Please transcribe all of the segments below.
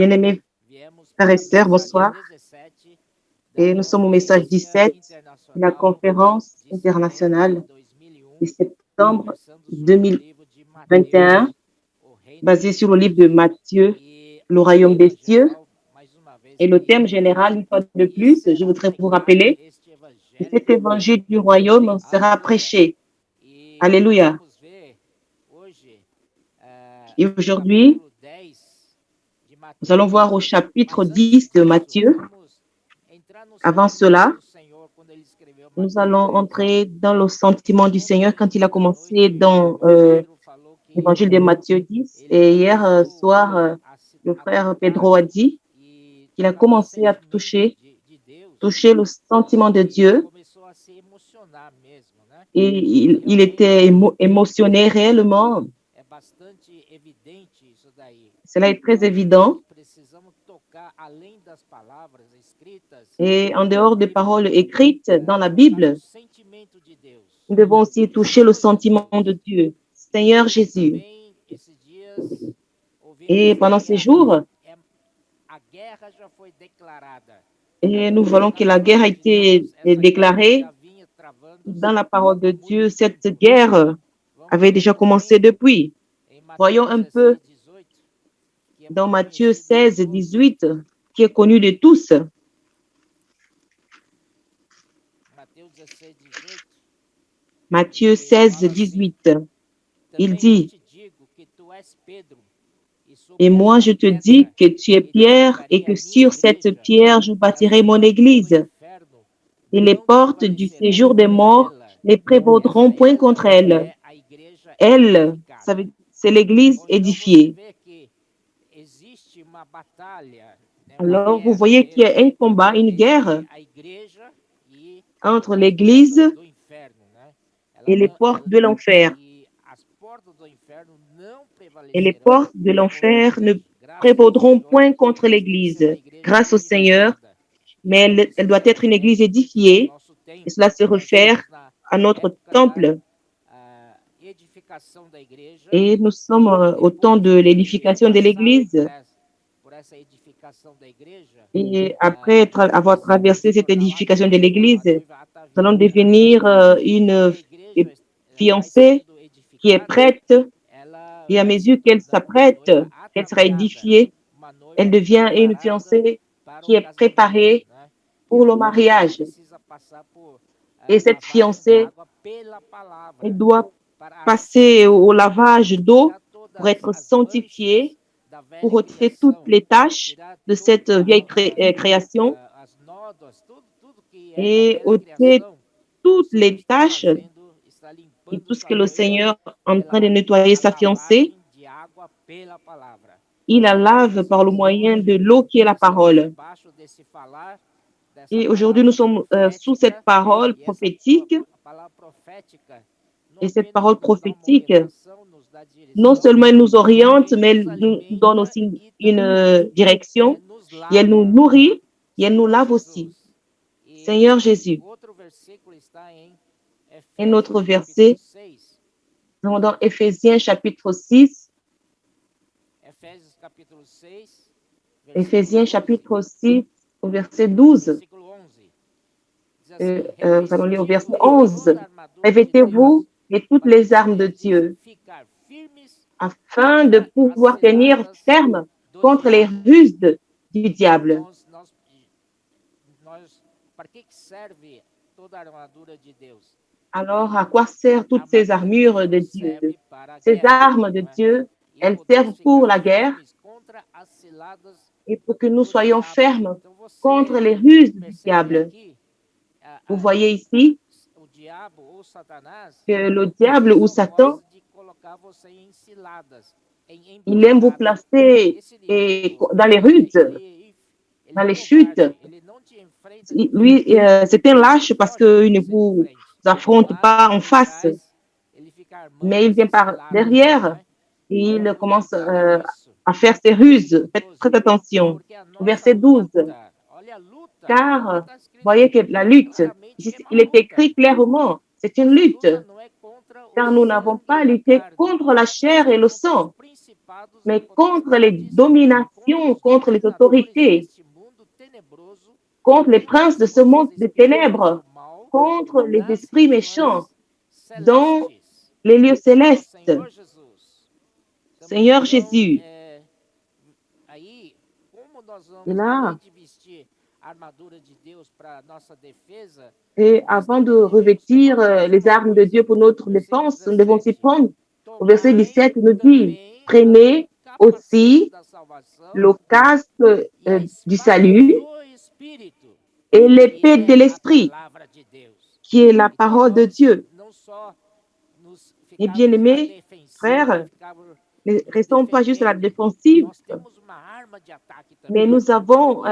Bien-aimés frères et sœurs, bonsoir. Et nous sommes au message 17 de la conférence internationale de septembre 2021, basée sur le livre de Matthieu, le royaume des cieux. Et le thème général, une fois de plus, je voudrais vous rappeler que cet évangile du royaume sera prêché. Alléluia. Et aujourd'hui, nous allons voir au chapitre 10 de Matthieu. Avant cela, nous allons entrer dans le sentiment du Seigneur quand il a commencé dans l'évangile de Matthieu 10. Et hier soir, le frère Pedro a dit qu'il a commencé à toucher le sentiment de Dieu. Et il était émotionné réellement. Cela est très évident. Et en dehors des paroles écrites dans la Bible, nous devons aussi toucher le sentiment de Dieu, Seigneur Jésus. Et pendant ces jours, et nous voyons que la guerre a été déclarée dans la parole de Dieu. Cette guerre avait déjà commencé depuis. Voyons un peu dans Matthieu 16, 18, qui est connu de tous. Matthieu 16, 18. Il dit, « Et moi je te dis que tu es Pierre et que sur cette pierre je bâtirai mon église. Et les portes du séjour des morts ne prévaudront point contre elle. Elle, c'est l'église édifiée. » Alors, vous voyez qu'il y a un combat, une guerre entre l'église et les portes de l'enfer. Et les portes de l'enfer ne prévaudront point contre l'église, grâce au Seigneur, mais elle doit être une église édifiée, et cela se réfère à notre temple. Et nous sommes au temps de l'édification de l'église. Et après avoir traversé cette édification de l'église, nous allons devenir une fiancée qui est prête. Et à mesure qu'elle s'apprête, qu'elle sera édifiée, elle devient une fiancée qui est préparée pour le mariage. Et cette fiancée, elle doit passer au lavage d'eau pour être sanctifiée, pour ôter toutes les tâches de cette vieille création et ôter toutes les tâches et tout ce que le Seigneur est en train de nettoyer sa fiancée. Il la lave par le moyen de l'eau qui est la parole. Et aujourd'hui, nous sommes sous cette parole prophétique. Et cette parole prophétique, non seulement elle nous oriente, mais elle nous donne aussi une direction. Et elle nous nourrit et elle nous lave aussi. Seigneur Jésus. Un autre verset, nous avons dans Éphésiens chapitre 6. Éphésiens chapitre 6 au verset 12. Nous allons lire au verset 11. Revêtez-vous de toutes les armes de Dieu afin de pouvoir tenir ferme contre les ruses du diable. Alors, à quoi servent toutes ces armures de Dieu? Ces armes de Dieu, elles servent pour la guerre et pour que nous soyons fermes contre les ruses du diable. Vous voyez ici que le diable ou Satan, il aime vous placer dans les ruses, dans les chutes. Lui, c'est un lâche parce qu'il ne vous affronte pas en face, mais il vient par derrière et il commence à faire ses ruses. Faites très attention. Verset 12. Car, voyez que la lutte, il est écrit clairement, c'est une lutte, car nous n'avons pas lutté contre la chair et le sang, mais contre les dominations, contre les autorités, contre les princes de ce monde de ténèbres, contre les esprits méchants dans les lieux célestes. Seigneur Jésus, et là, et avant de revêtir les armes de Dieu pour notre défense, nous devons s'y prendre. Au verset 17, il nous dit, prenez aussi le casque du salut et l'épée de l'esprit, qui est la parole de Dieu. Et bien aimés, frères, ne restons pas juste à la défensive, mais nous avons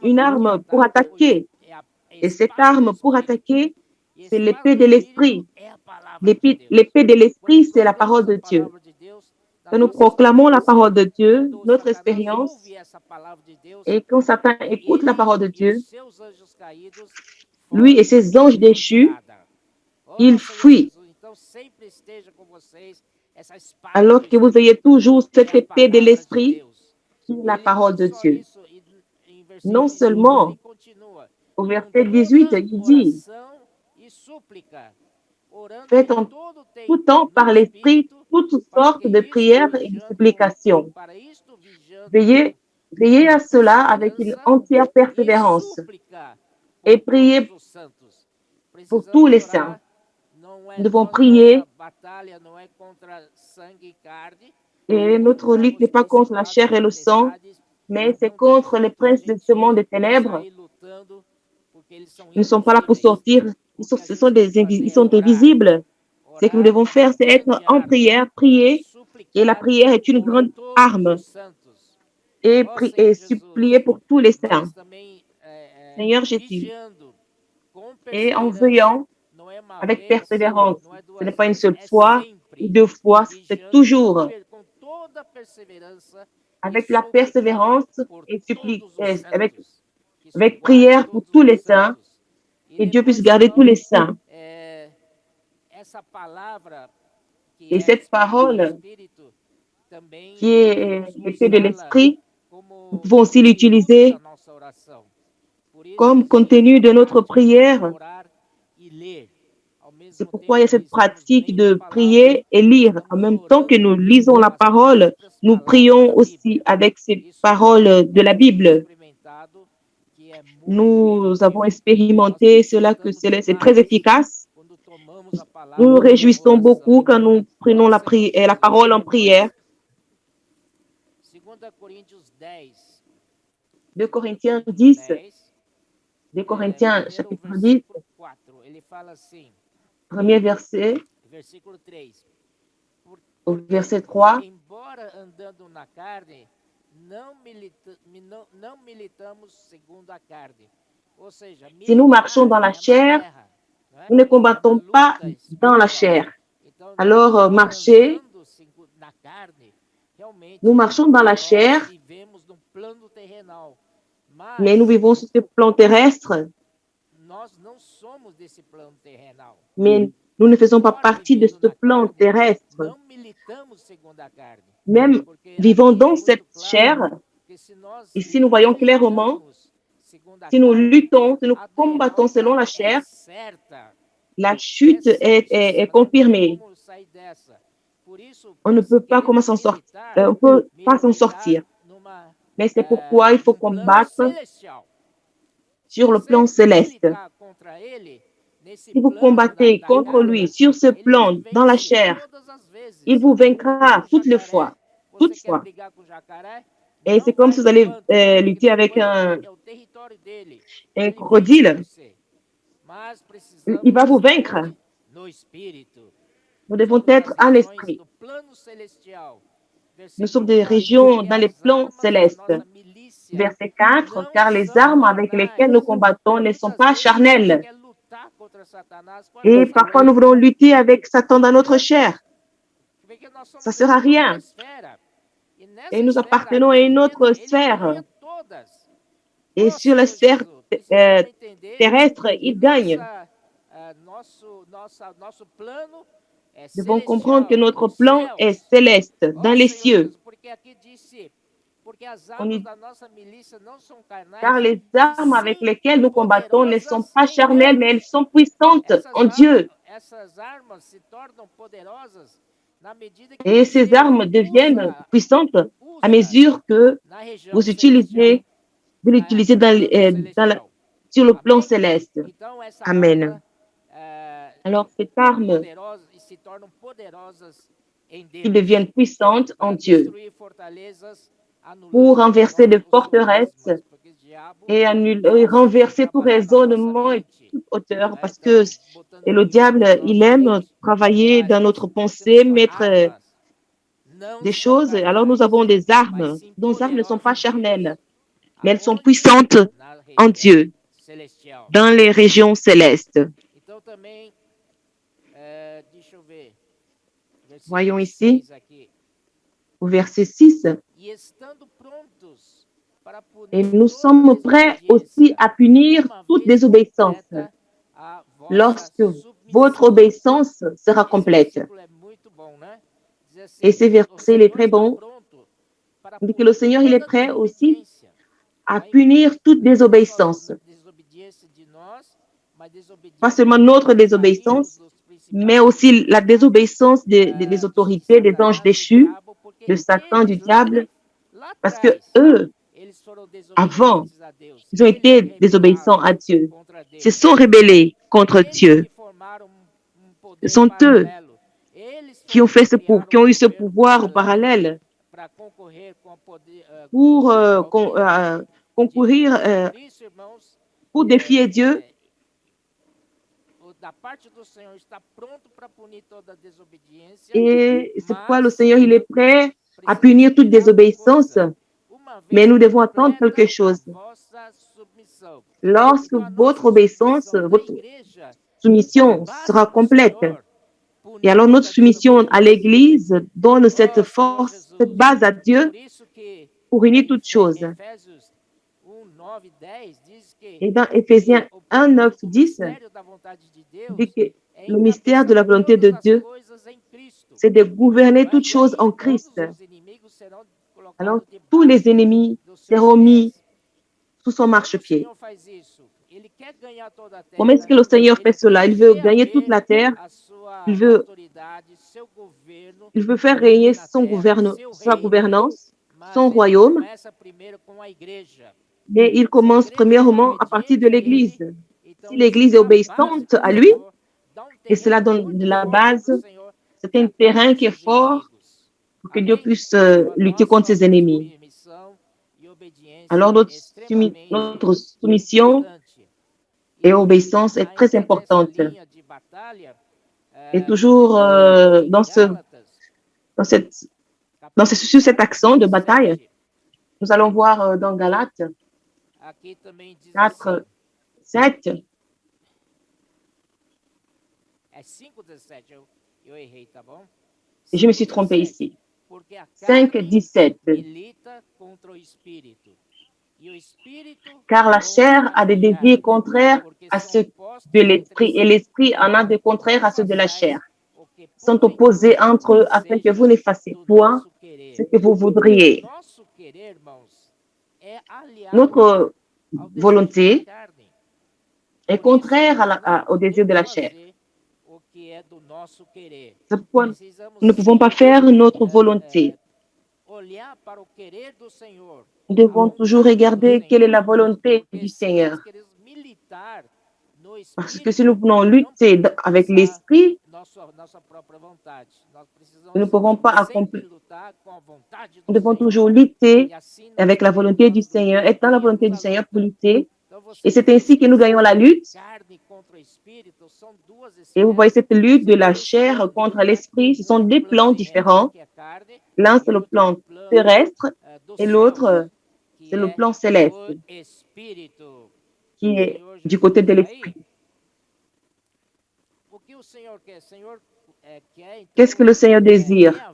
une arme pour attaquer. Et cette arme pour attaquer, c'est l'épée de l'esprit. L'épée de l'esprit, c'est la parole de Dieu. Quand nous proclamons la parole de Dieu, notre expérience, et quand Satan écoute la parole de Dieu, lui et ses anges déchus, ils fuient. Alors que vous ayez toujours cette épée de l'esprit, qui est la parole de Dieu. Non seulement, au verset 18, il dit, faites en tout temps par l'esprit toutes sortes de prières et de supplications. Veillez à cela avec une entière persévérance et priez pour tous les saints. Nous devons prier et notre lutte n'est pas contre la chair et le sang, mais c'est contre les princes de ce monde des ténèbres. Ils ne sont pas là pour sortir, ils sont invisibles. Ce que nous devons faire, c'est être en prière, prier, et la prière est une grande arme, et supplier pour tous les saints. Seigneur Jésus, et en veillant avec persévérance, ce n'est pas une seule fois ou deux fois, c'est toujours avec la persévérance et avec prière pour tous les saints, et Dieu puisse garder tous les saints. Et cette parole, qui est l'épée de l'esprit, nous pouvons aussi l'utiliser comme contenu de notre prière. C'est pourquoi il y a cette pratique de prier et lire. En même temps que nous lisons la parole, nous prions aussi avec ces paroles de la Bible. Nous avons expérimenté cela, que c'est très efficace. Nous nous réjouissons beaucoup quand nous prenons la parole en prière. 2 Corinthiens 10, 2 Corinthiens chapitre 10, premier verset, au verset 3. Si nous marchons dans la chair, nous ne combattons pas dans la chair. Alors, nous marchons dans la chair, mais nous vivons sur ce plan terrestre. Mais nous ne faisons pas partie de ce plan terrestre. Même vivant dans cette chair, et si nous voyons clairement, si nous luttons, si nous combattons selon la chair, la chute est confirmée. On ne peut pas s'en sortir. On peut pas s'en sortir. Mais c'est pourquoi il faut combattre sur le plan céleste. Si vous combattez contre lui sur ce plan, dans la chair, il vous vaincra toutes les fois. Toutefois. Et c'est comme si vous allez lutter avec un crocodile. Il va vous vaincre. Nous devons être en esprit. Nous sommes des régions dans les plans célestes. Verset 4, car les armes avec lesquelles nous combattons ne sont pas charnelles. Et parfois, nous voulons lutter avec Satan dans notre chair. Ça ne sert à rien. Et nous appartenons à une autre sphère. Et sur la sphère terrestre, il gagne. Nous devons comprendre que notre plan est céleste, dans les cieux. On y- Car les armes avec lesquelles nous combattons ne sont pas charnelles, mais elles sont puissantes en Dieu. Et ces armes deviennent puissantes à mesure que vous utilisez, vous l'utilisez sur le plan céleste. Amen. Alors, ces armes qui deviennent puissantes en Dieu pour renverser des forteresses et renverser tout raisonnement et toute hauteur, parce que le diable, il aime travailler dans notre pensée, mettre des choses. Alors, nous avons des armes. Nos armes ne sont pas charnelles, mais elles sont puissantes en Dieu, dans les régions célestes. Voyons ici, au verset 6. Et nous sommes prêts aussi à punir toute désobéissance lorsque votre obéissance sera complète. Et ce verset, il est très bon. Il dit que le Seigneur, il est prêt aussi à punir toute désobéissance. Pas seulement notre désobéissance, mais aussi la désobéissance des autorités, des anges déchus, de Satan, du diable, parce que eux, avant, ils ont été désobéissants à Dieu. Ils se sont rebellés contre Dieu. Ce sont eux qui ont eu ce pouvoir parallèle pour concourir, pour défier Dieu. Et c'est pourquoi le Seigneur, il est prêt à punir toute désobéissance. Mais nous devons attendre quelque chose. Lorsque votre obéissance, votre soumission sera complète. Et alors notre soumission à l'Église donne cette force, cette base à Dieu pour unir toutes choses. Et dans Éphésiens 1, 9, 10, dit que le mystère de la volonté de Dieu, c'est de gouverner toutes choses en Christ. Alors, tous les ennemis seront mis sous son marchepied. Comment est-ce que le Seigneur fait cela? Il veut gagner toute la terre. Il veut faire régner sa gouvernance, son royaume. Mais il commence premièrement à partir de l'Église. Si l'Église est obéissante à lui, et cela donne de la base, c'est un terrain qui est fort pour que Dieu puisse lutter contre ses ennemis. Alors, notre soumission et obéissance est très importante. Et toujours sur cet accent de bataille, nous allons voir dans Galates 4, 7. Et je me suis trompé ici. 5, 17. Car la chair a des désirs contraires à ceux de l'esprit et l'esprit en a des contraires à ceux de la chair. Sont opposés entre eux afin que vous ne fassiez point ce que vous voudriez. Notre volonté est contraire au désir de la chair. C'est pourquoi nous ne pouvons pas faire notre volonté. Nous devons toujours regarder quelle est la volonté du Seigneur. Parce que si nous voulons lutter avec l'esprit, nous ne pouvons pas accomplir. Nous devons toujours lutter avec la volonté du Seigneur, être dans la volonté du Seigneur pour lutter. Et c'est ainsi que nous gagnons la lutte. Et vous voyez cette lutte de la chair contre l'esprit, ce sont deux plans différents. L'un, c'est le plan terrestre et l'autre, c'est le plan céleste qui est du côté de l'esprit. Qu'est-ce que le Seigneur désire?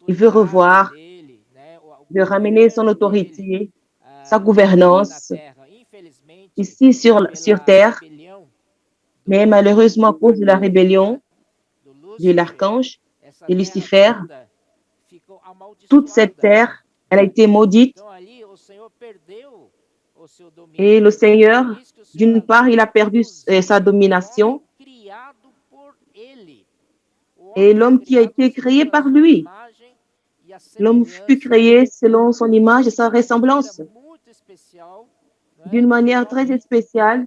Il veut revoir, il veut ramener son autorité, sa gouvernance ici sur terre. Mais malheureusement, à cause de la rébellion de l'archange, de Lucifer, toute cette terre, elle a été maudite. Et le Seigneur, d'une part, il a perdu sa domination. Et l'homme qui a été créé par lui, l'homme fut créé selon son image et sa ressemblance, d'une manière très spéciale.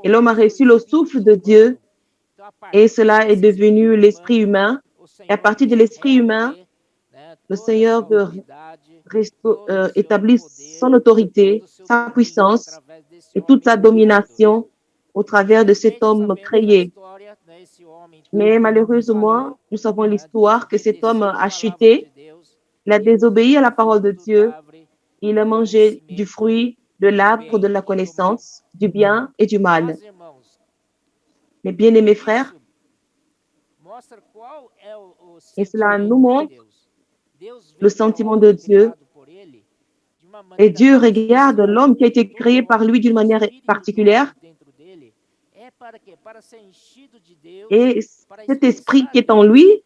Et l'homme a reçu le souffle de Dieu et cela est devenu l'esprit humain. Et à partir de l'esprit humain, le Seigneur veut établir son autorité, sa puissance et toute sa domination au travers de cet homme créé. Mais malheureusement, nous savons l'histoire que cet homme a chuté, il a désobéi à la parole de Dieu, il a mangé du fruit de l'arbre de la connaissance, du bien et du mal. Mes bien-aimés frères, et cela nous montre le sentiment de Dieu. Et Dieu regarde l'homme qui a été créé par lui d'une manière particulière. Et cet esprit qui est en lui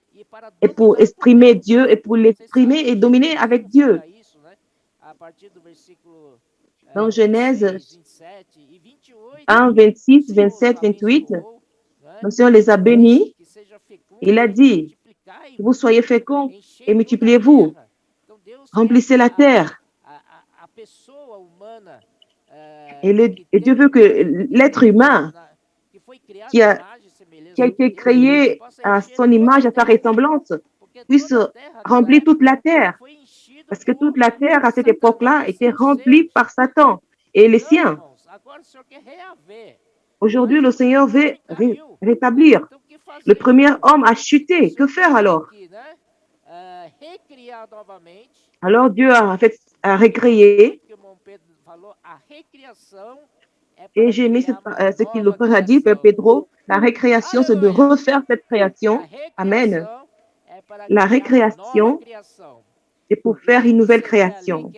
est pour exprimer Dieu et pour l'exprimer et dominer avec Dieu. Dans Genèse 1, 26, 27, 28, le Seigneur les a bénis. Il a dit, que vous soyez féconds et multipliez-vous. Remplissez la terre. Et Dieu veut que l'être humain qui a été créé à son image, à sa ressemblance, puisse remplir toute la terre. Parce que toute la terre, à cette époque-là, était remplie par Satan et les siens. Aujourd'hui, le Seigneur veut rétablir. Le premier homme a chuté. Que faire alors? Alors Dieu a recréé. Et j'ai mis ce qu'il le frère a dit, Pedro, la récréation, c'est de refaire cette création. Amen. La récréation, c'est pour faire une nouvelle création.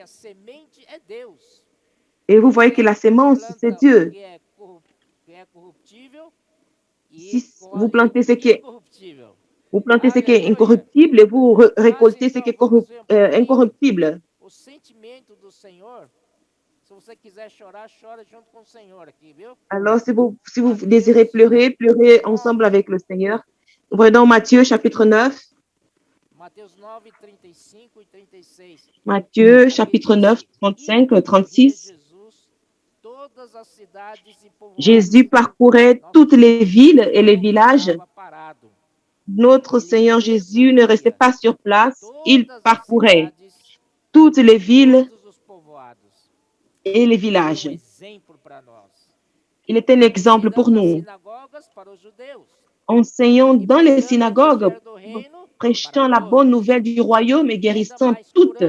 Et vous voyez que la sémence, c'est Dieu. Si vous plantez ce qui est incorruptible et vous récoltez ce qui est incorruptible. Alors, si vous désirez pleurer, pleurez ensemble avec le Seigneur. Nous voyons dans Matthieu chapitre 9. Matthieu chapitre 9, 35, 36. Jésus parcourait toutes les villes et les villages. Notre Seigneur Jésus ne restait pas sur place, il parcourait toutes les villes et les villages. Il est un exemple pour nous. Enseignant dans les synagogues, prêchant la bonne nouvelle du royaume et guérissant toute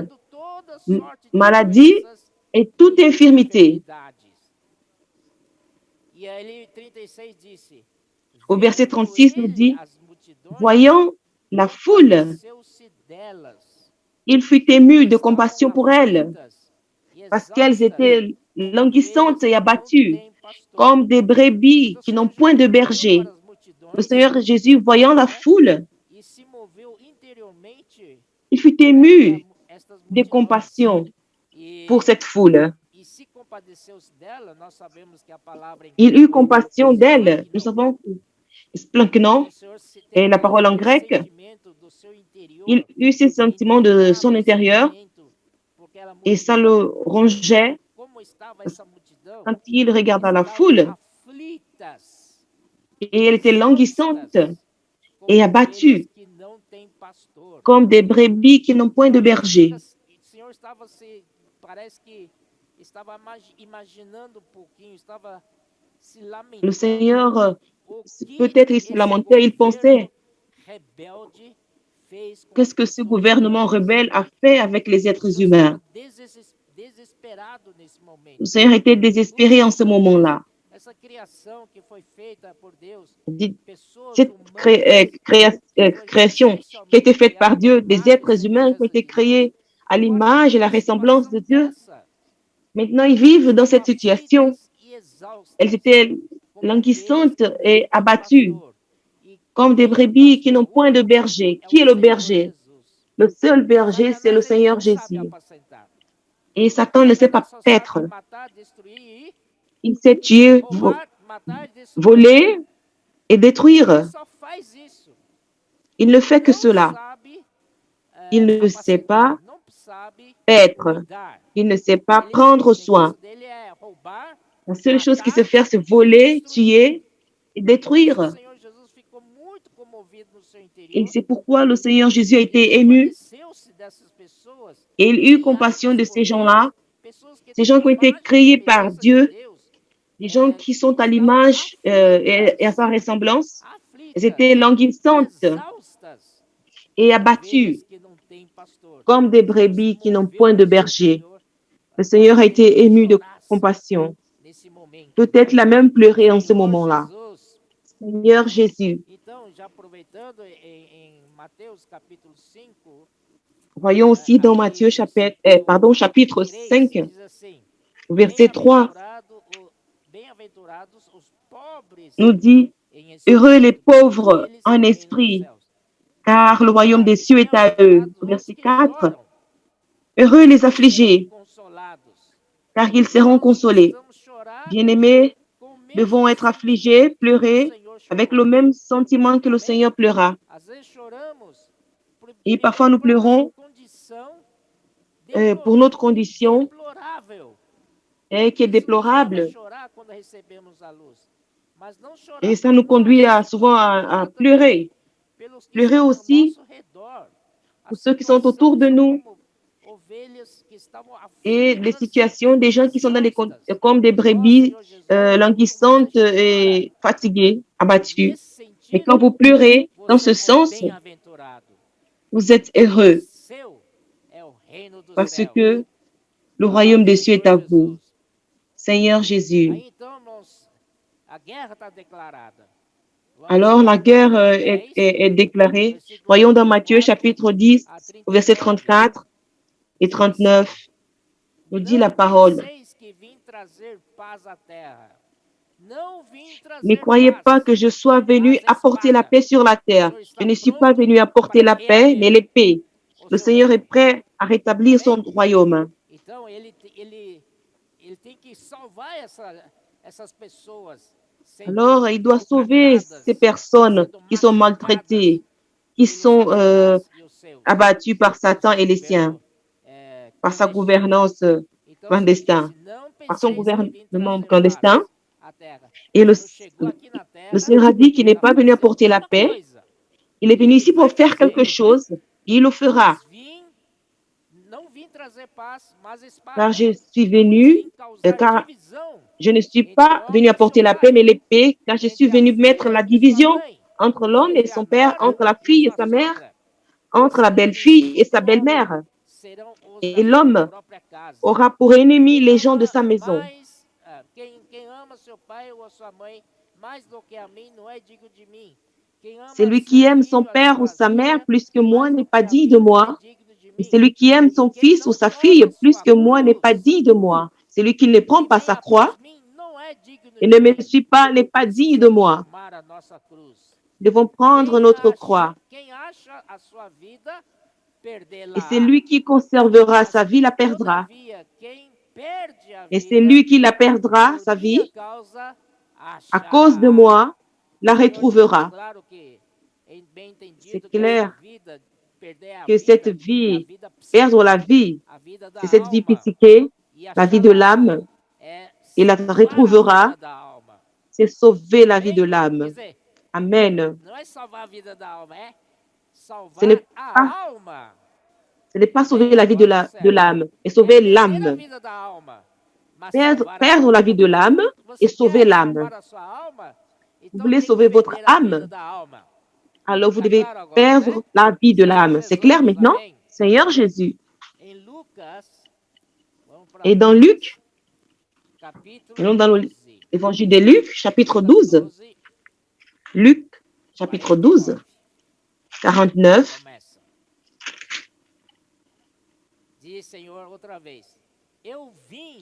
maladie et toute infirmité. Au verset 36, nous dit, voyant la foule, il fut ému de compassion pour elles, parce qu'elles étaient languissantes et abattues, comme des brebis qui n'ont point de berger. Le Seigneur Jésus, voyant la foule, il fut ému de compassion pour cette foule. Il eut compassion d'elle. Nous savons, splanknon, et la parole en grec, il eut ces sentiments de son intérieur et ça le rongeait quand il regarda la foule et elle était languissante et abattue comme des brebis qui n'ont point de berger. Le Seigneur, peut-être il se lamentait, il pensait, qu'est-ce que ce gouvernement rebelle a fait avec les êtres humains? Le Seigneur était désespéré en ce moment-là. Cette création qui a été faite par Dieu, des êtres humains qui ont été créés à l'image et la ressemblance de Dieu, maintenant ils vivent dans cette situation. Elles étaient languissantes et abattues, comme des brebis qui n'ont point de berger. Qui est le berger? Le seul berger, c'est le Seigneur Jésus. Et Satan ne sait pas paître. Il sait tuer, voler et détruire. Il ne fait que cela. Il ne sait pas paître. Il ne sait pas prendre soin. La seule chose qui se fait, c'est voler, tuer et détruire. Et c'est pourquoi le Seigneur Jésus a été ému et il eut compassion de ces gens-là, ces gens qui ont été créés par Dieu, des gens qui sont à l'image et à sa ressemblance. Elles étaient languissantes et abattues comme des brebis qui n'ont point de berger. Le Seigneur a été ému de compassion. Peut-être l'a même pleuré en ce moment-là. Seigneur Jésus. Voyons aussi dans Matthieu chapitre 5, verset 3, nous dit, heureux les pauvres en esprit, car le royaume des cieux est à eux. Verset 4, heureux les affligés, car ils seront consolés. Bien-aimés, devons être affligés, pleurer, avec le même sentiment que le Seigneur pleura. Et parfois nous pleurons pour notre condition qui est déplorable. Et ça nous conduit souvent à pleurer. Pleurer aussi pour ceux qui sont autour de nous et les situations des gens qui sont comme des brebis languissantes et fatiguées, abattues. Et quand vous pleurez dans ce sens, vous êtes heureux parce que le royaume des cieux est à vous. Seigneur Jésus. Alors, la guerre est déclarée. Voyons dans Matthieu chapitre 10, verset 34 et 39, nous dit la parole. Ne croyez pas que je sois venu apporter la paix sur la terre. Je ne suis pas venu apporter la paix, mais l'épée. Le Seigneur est prêt à rétablir son royaume. Alors, il doit sauver ces personnes qui sont maltraitées, qui sont abattues par Satan et les siens, par sa gouvernance clandestine, par son gouvernement clandestin. Et le Seigneur a dit qu'il n'est pas venu apporter la paix. Il est venu ici pour faire quelque chose et il le fera. Car je suis venu, car je ne suis pas venu apporter la paix, mais l'épée, car je suis venu mettre la division entre l'homme et son père, entre la fille et sa mère, entre la belle-fille et sa belle-mère. Et l'homme aura pour ennemi les gens de sa maison. Celui qui aime son père ou sa mère plus que moi n'est pas digne de moi. Et celui qui aime son fils ou sa fille plus que moi n'est pas digne de moi. Celui qui ne prend pas sa croix et ne me suit pas n'est pas digne de moi. Nous devons prendre notre croix. Et c'est lui qui conservera sa vie, la perdra. Et c'est lui qui la perdra, sa vie, à cause de moi, la retrouvera. C'est clair que cette vie, perdre la vie, c'est cette vie psychique, la vie de l'âme, il la retrouvera, c'est sauver la vie de l'âme. Amen. Ce n'est pas sauver la vie de l'âme, mais sauver l'âme. Perdre la vie de l'âme et sauver l'âme. Vous voulez sauver votre âme, alors vous devez perdre la vie de l'âme. C'est clair maintenant? Seigneur Jésus. Et dans Luc, dans l'évangile de Luc, chapitre 12, Luc, chapitre 12, 49, le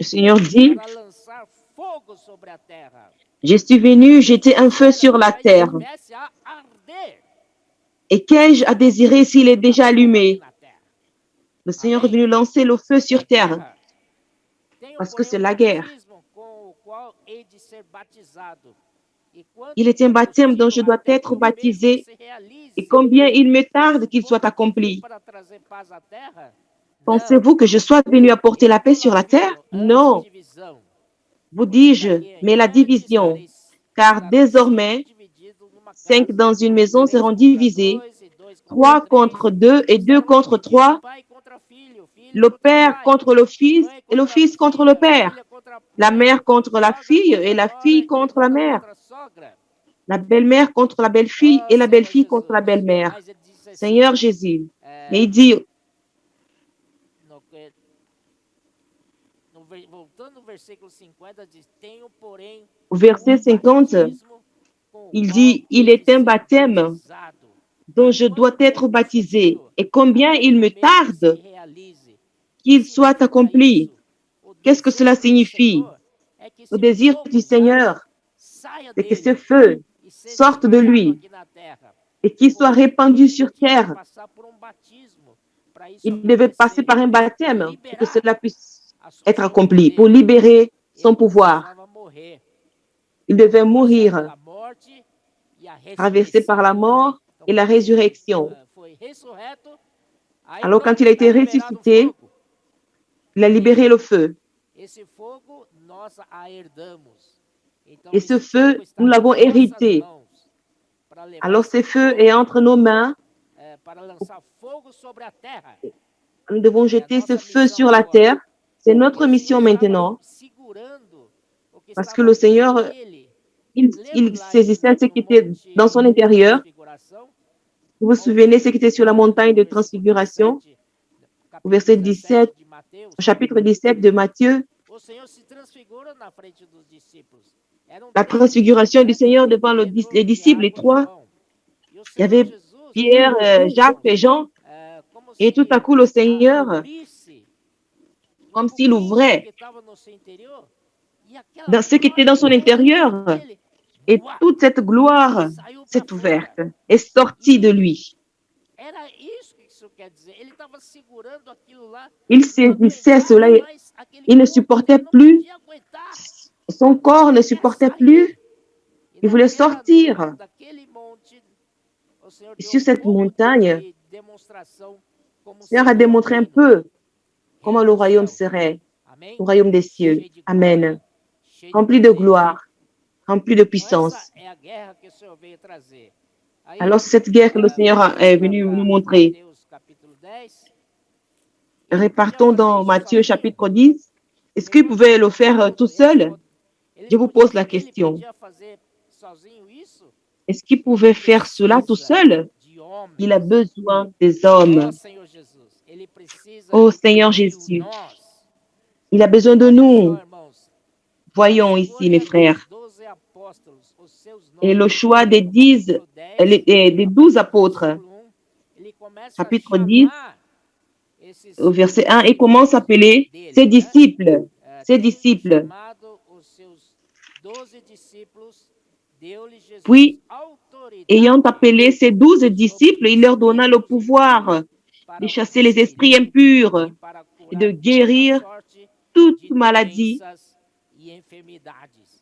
Seigneur dit, je suis venu jeter un feu sur la terre Et qu'ai-je à désirer s'il est déjà allumé? Le Seigneur est venu lancer le feu sur terre parce que c'est la guerre. Il est un baptême dont je dois être baptisé et combien il me tarde qu'il soit accompli. Pensez-vous que je sois venu apporter la paix sur la terre? Non, vous dis-je, mais la division, car désormais, 5 dans une maison seront divisés, 3 contre 2 et 2 contre 3, le père contre le fils et le fils contre le père, la mère contre la fille et la fille contre la mère, la belle-mère contre la belle-fille et la belle-fille contre la belle-mère. Seigneur Jésus, mais il dit, au verset 50, il dit, il est un baptême dont je dois être baptisé et combien il me tarde qu'il soit accompli. Qu'est-ce que cela signifie? Le désir du Seigneur, c'est que ce feu sorte de lui et qu'il soit répandu sur terre. Il devait passer par un baptême pour que cela puisse être accompli, pour libérer son pouvoir. Il devait mourir, traversé par la mort et la résurrection. Alors, quand il a été ressuscité, il a libéré le feu. Et ce feu, nous l'avons hérité. Alors, ce feu est entre nos mains. Nous devons jeter ce feu sur la terre. C'est notre mission maintenant. Parce que le Seigneur, il saisissait ce qui était dans son intérieur. Vous vous souvenez ce qui était sur la montagne de transfiguration, au verset 17, au chapitre 17 de Matthieu. La transfiguration du Seigneur devant les disciples, les trois. Il y avait Pierre, Jacques et Jean. Et tout à coup, le Seigneur, comme s'il ouvrait dans ce qui était dans son intérieur. Et toute cette gloire s'est ouverte, est sortie de lui. Il saisissait cela, il ne supportait plus, son corps ne supportait plus, il voulait sortir. Et sur cette montagne, le Seigneur a démontré un peu comment le royaume serait, le royaume des cieux. Amen. Rempli de gloire, rempli de puissance. Alors, c'est cette guerre que le Seigneur est venu nous montrer. Repartons dans Matthieu chapitre 10. Est-ce qu'il pouvait le faire tout seul? Je vous pose la question. Est-ce qu'il pouvait faire cela tout seul? Il a besoin des hommes. Oh Seigneur Jésus, il a besoin de nous. Voyons ici, mes frères. Et le choix des 12 apôtres, chapitre 10, au verset 1, il commence à appeler ses disciples. Puis, ayant appelé ses 12 disciples, il leur donna le pouvoir de chasser les esprits impurs et de guérir toute maladie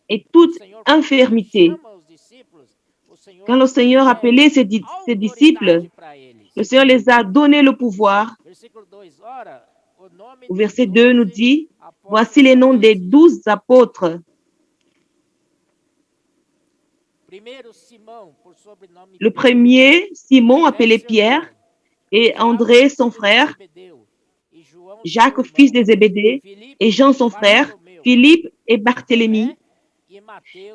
et toute infirmité. Quand le Seigneur appelait ses disciples, le Seigneur les a donné le pouvoir. Au verset 2 nous dit, voici les noms des 12 apôtres. Le premier, Simon, appelé Pierre, et André, son frère, Jacques, fils de Zébédée, et Jean, son frère, Philippe et Barthélemy,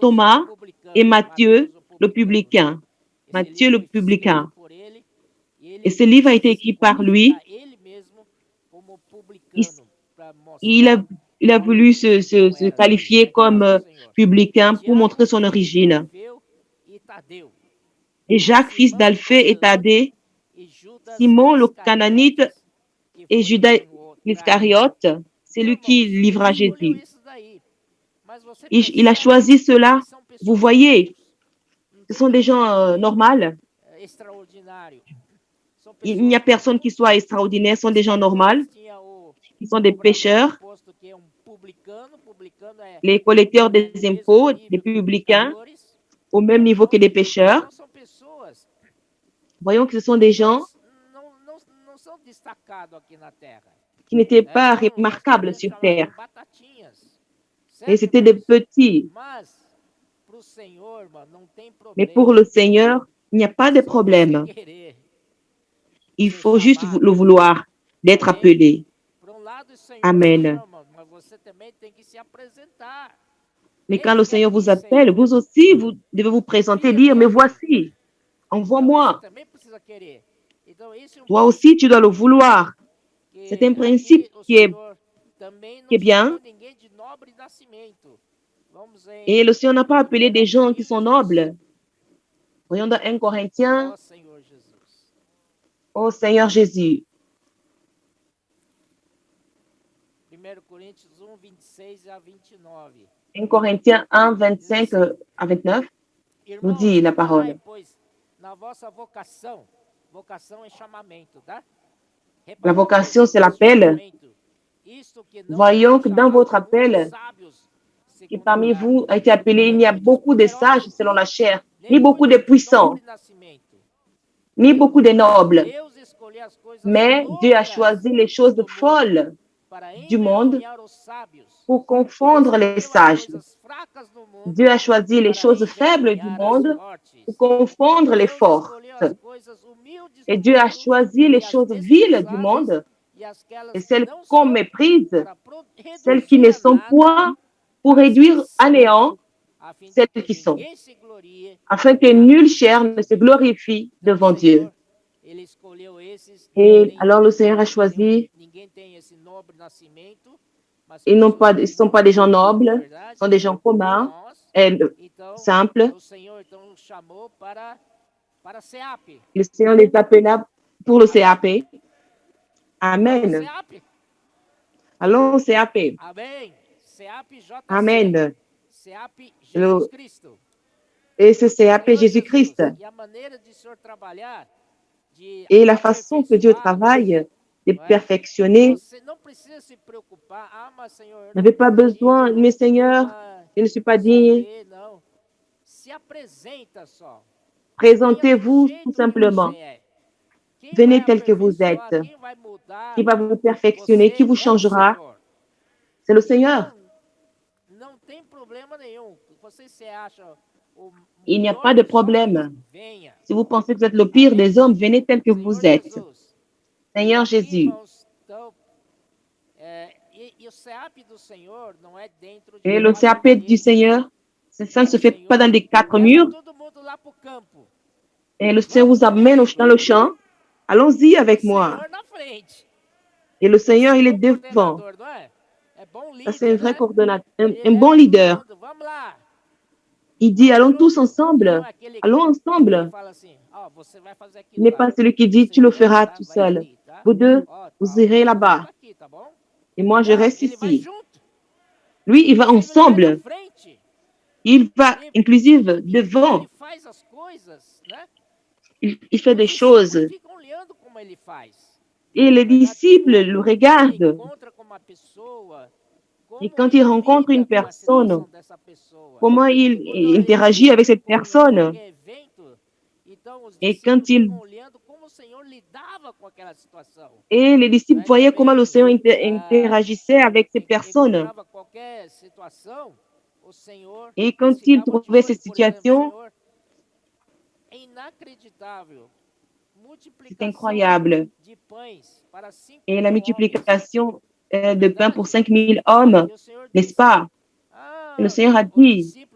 Thomas et Matthieu, le publicain. Matthieu, le publicain. Et ce livre a été écrit par lui. Il a voulu se qualifier comme publicain pour montrer son origine. Et Jacques, fils d'Alphée et Thaddée, Simon le Cananite et Judas l'Iscariote, c'est lui qui livra Jésus. Il a choisi cela. Vous voyez, ce sont des gens normaux. Il n'y a personne qui soit extraordinaire, ce sont des gens normaux, qui sont des pécheurs, les collecteurs des impôts, des publicains, au même niveau que des pécheurs. Voyons que ce sont des gens qui n'étaient pas remarquables sur terre. Et c'était des petits. Mais pour le Seigneur, il n'y a pas de problème. Il faut juste le vouloir, d'être appelé. Amen. Mais quand le Seigneur vous appelle, vous aussi, vous devez vous présenter, dire, mais voici, envoie-moi. Toi aussi, tu dois le vouloir. C'est un principe qui est bien. Et le Seigneur n'a pas appelé des gens qui sont nobles. Voyons dans 1 Corinthiens, ô Seigneur Jésus. 1 Corinthiens 1, 25 à 29 nous dit la parole. La vocation, c'est l'appel. Voyons que dans votre appel, qui parmi vous a été appelé, il n'y a beaucoup de sages selon la chair, ni beaucoup de puissants, ni beaucoup de nobles. Mais Dieu a choisi les choses folles du monde pour confondre les sages. Dieu a choisi les choses faibles du monde pour confondre les fortes. Et Dieu a choisi les choses viles du monde et celles qu'on méprise, celles qui ne sont point, pour réduire à néant celles qui sont, afin que nulle chair ne se glorifie devant Dieu. Et alors le Seigneur a choisi, ils ne sont pas des gens nobles, ils sont des gens communs, simples. Le Seigneur les appela pour le CAP. Amen. Allons au CAP. Amen. Et ce CAP Jésus-Christ. Et la façon que Dieu travaille, de perfectionner, n'avez pas besoin, mais Seigneur, je ne suis pas digne. Présentez-vous tout simplement. Venez tel que vous êtes. Qui va vous perfectionner, qui vous changera, c'est le Seigneur. Il n'y a pas de problème. Si vous pensez que vous êtes le pire des hommes, venez tel que vous êtes. Seigneur Jésus. Et le CAP du Seigneur, ça ne se fait pas dans des quatre murs. Et le Seigneur vous amène dans le champ. Allons-y avec moi. Et le Seigneur, il est devant. Ça, c'est un vrai coordonnateur, un bon leader. Il dit, allons tous ensemble. Allons ensemble. Il n'est pas celui qui dit, tu le feras tout seul. Vous deux, vous irez là-bas. Et moi, je reste ici. Lui, il va ensemble. Il va inclusive devant. Il fait des choses. Et les disciples le regardent. Et quand il rencontre une personne, comment il interagit avec cette personne? Et quand et les disciples voyaient comment le Seigneur interagissait avec ces personnes. Et quand il trouvait ces situations, c'est incroyable. Et la multiplication de pain pour 5000 hommes, n'est-ce pas? Et le Seigneur a dit,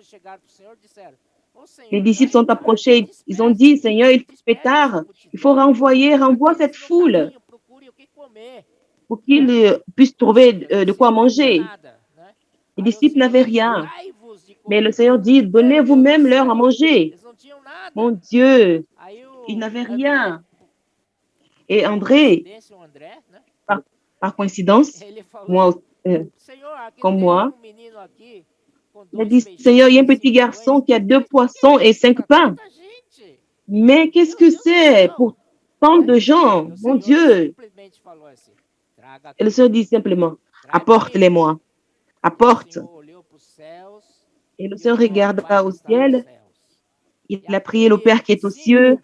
les disciples sont approchés, ils ont dit, Seigneur, il fait tard, il faut renvoie cette foule pour qu'ils puissent trouver de quoi manger. Les disciples n'avaient rien, mais le Seigneur dit, donnez vous-même leur à manger. Mon Dieu, ils n'avaient rien. Et André, par coïncidence, moi, comme moi, il a dit, Seigneur, il y a un petit garçon qui a 2 poissons et 5 pains. Mais qu'est-ce que c'est pour tant de gens, mon Dieu? Et le Seigneur dit simplement, apporte-les-moi, apporte. Et le Seigneur regarda au ciel, il a prié le Père qui est aux cieux,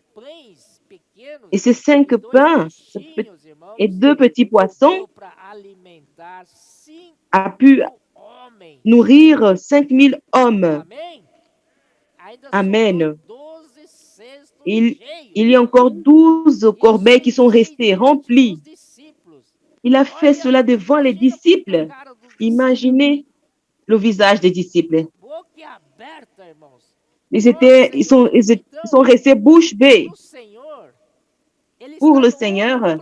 et ces 5 pains et 2 petits poissons a pu nourrir 5000 hommes. Amen. Il, il y a encore 12 corbeilles qui sont restées remplies. Il a fait cela devant les disciples. Imaginez le visage des disciples. Ils sont restés bouche bée. Pour le Seigneur,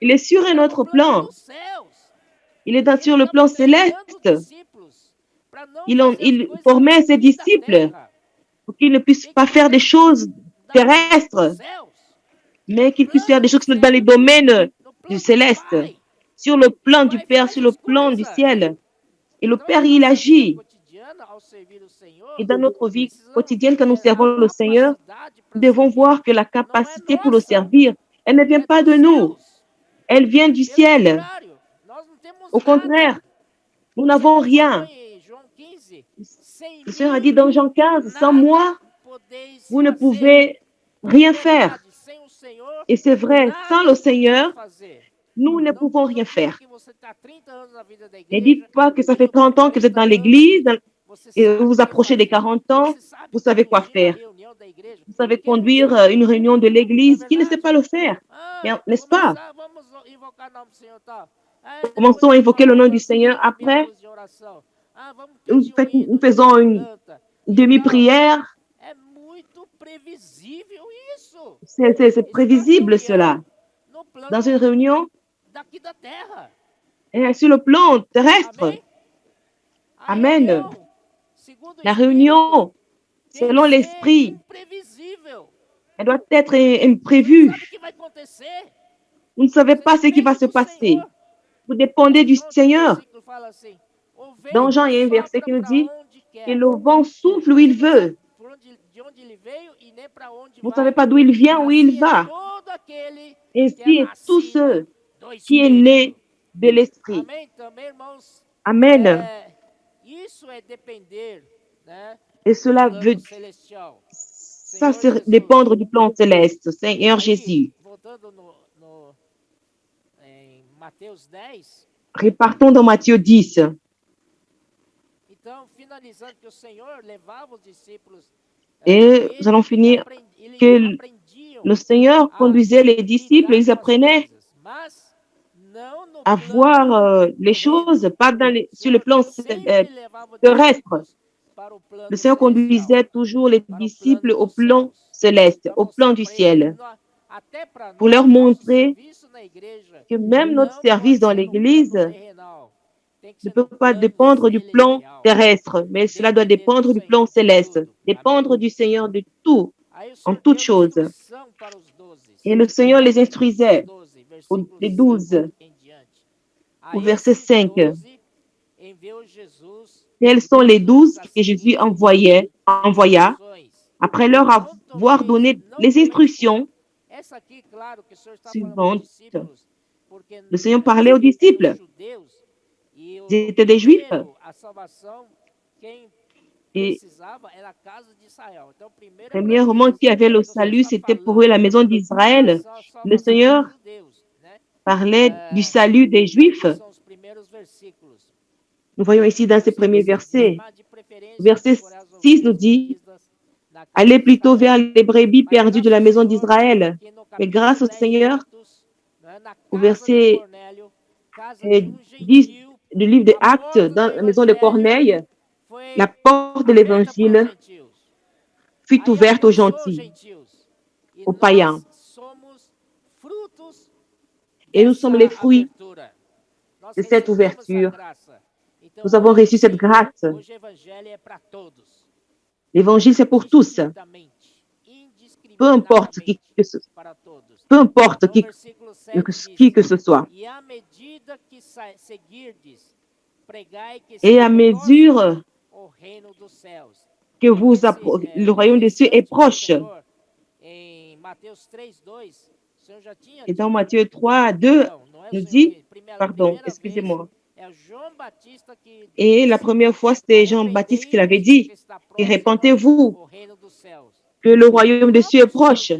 il est sur un autre plan. Il est sur le plan céleste. Il formait ses disciples pour qu'ils ne puissent pas faire des choses terrestres, mais qu'ils puissent faire des choses dans les domaines du céleste, sur le plan du Père, sur le plan du ciel. Et le Père, il agit. Et dans notre vie quotidienne, quand nous servons le Seigneur, nous devons voir que la capacité pour le servir, elle ne vient pas de nous. Elle vient du ciel. Au contraire, nous n'avons rien. Le Seigneur a dit dans Jean 15, sans moi, vous ne pouvez rien faire. Et c'est vrai, sans le Seigneur, nous ne pouvons rien faire. Ne dites pas que ça fait 30 ans que vous êtes dans l'église et vous vous approchez des 40 ans, vous savez quoi faire. Vous savez conduire une réunion de l'église. Qui ne sait pas le faire? N'est-ce pas? Commençons à invoquer le nom du Seigneur. Après, nous faisons une demi-prière. C'est prévisible cela. Dans une réunion, et sur le plan terrestre. Amen. La réunion, selon l'esprit, elle doit être imprévue. Vous ne savez pas ce qui va se passer. Vous dépendez du Seigneur. Dans Jean, il y a un verset qui nous dit que le vent souffle où il veut. Vous ne savez pas d'où il vient, où il va. Ainsi est tous ceux qui est né de l'esprit. Amen. Et cela veut, ça c'est dépendre du plan céleste, Seigneur Jésus. Repartons dans Matthieu 10. Et nous allons finir que le Seigneur conduisait les disciples, ils apprenaient à voir les choses, pas sur le plan terrestre. Le Seigneur conduisait toujours les disciples au plan céleste, au plan du ciel, pour leur montrer que même notre service dans l'Église ne peut pas dépendre du plan terrestre, mais cela doit dépendre du plan céleste, dépendre du Seigneur de tout, en toutes choses. Et le Seigneur les instruisait, les 12, au verset 5. Tels sont les 12 que Jésus envoya, après leur avoir donné les instructions suivantes. Le Seigneur parlait aux disciples. Ils étaient des Juifs. Et premièrement, qui avait le salut, c'était pour eux la maison d'Israël. Le Seigneur parlait du salut des Juifs. Nous voyons ici dans ces premiers versets. Verset 6 nous dit, allez plutôt vers les brebis perdues de la maison d'Israël. Mais grâce au Seigneur, au verset 10 du livre des Actes, dans la maison de Corneille, la porte de l'Évangile fut ouverte aux gentils, aux païens. Et nous sommes les fruits de cette ouverture. Nous avons reçu cette grâce. L'Évangile, c'est pour tous. Peu importe qui que ce soit. Et à mesure que le royaume des cieux est proche, Et dans Matthieu 3, 2, nous dit, pardon, excusez-moi. Et la première fois, c'était Jean-Baptiste qui l'avait dit, et répentez-vous que le royaume des cieux est proche.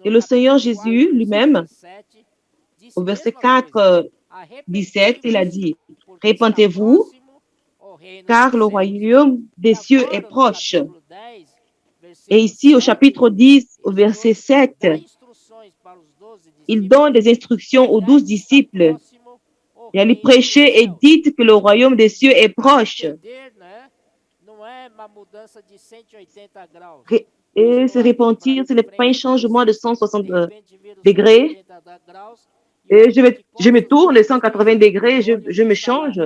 Et le Seigneur Jésus lui-même, au verset 4, 17, il a dit, répentez-vous, car le royaume des cieux est proche. Et ici, au chapitre 10, au verset 7, il donne des instructions aux 12 disciples. Et allez prêcher et dites que le royaume des cieux est proche. Et se repentir, ce n'est pas un changement de 160 degrés. Et je me tourne les 180 degrés, je me change.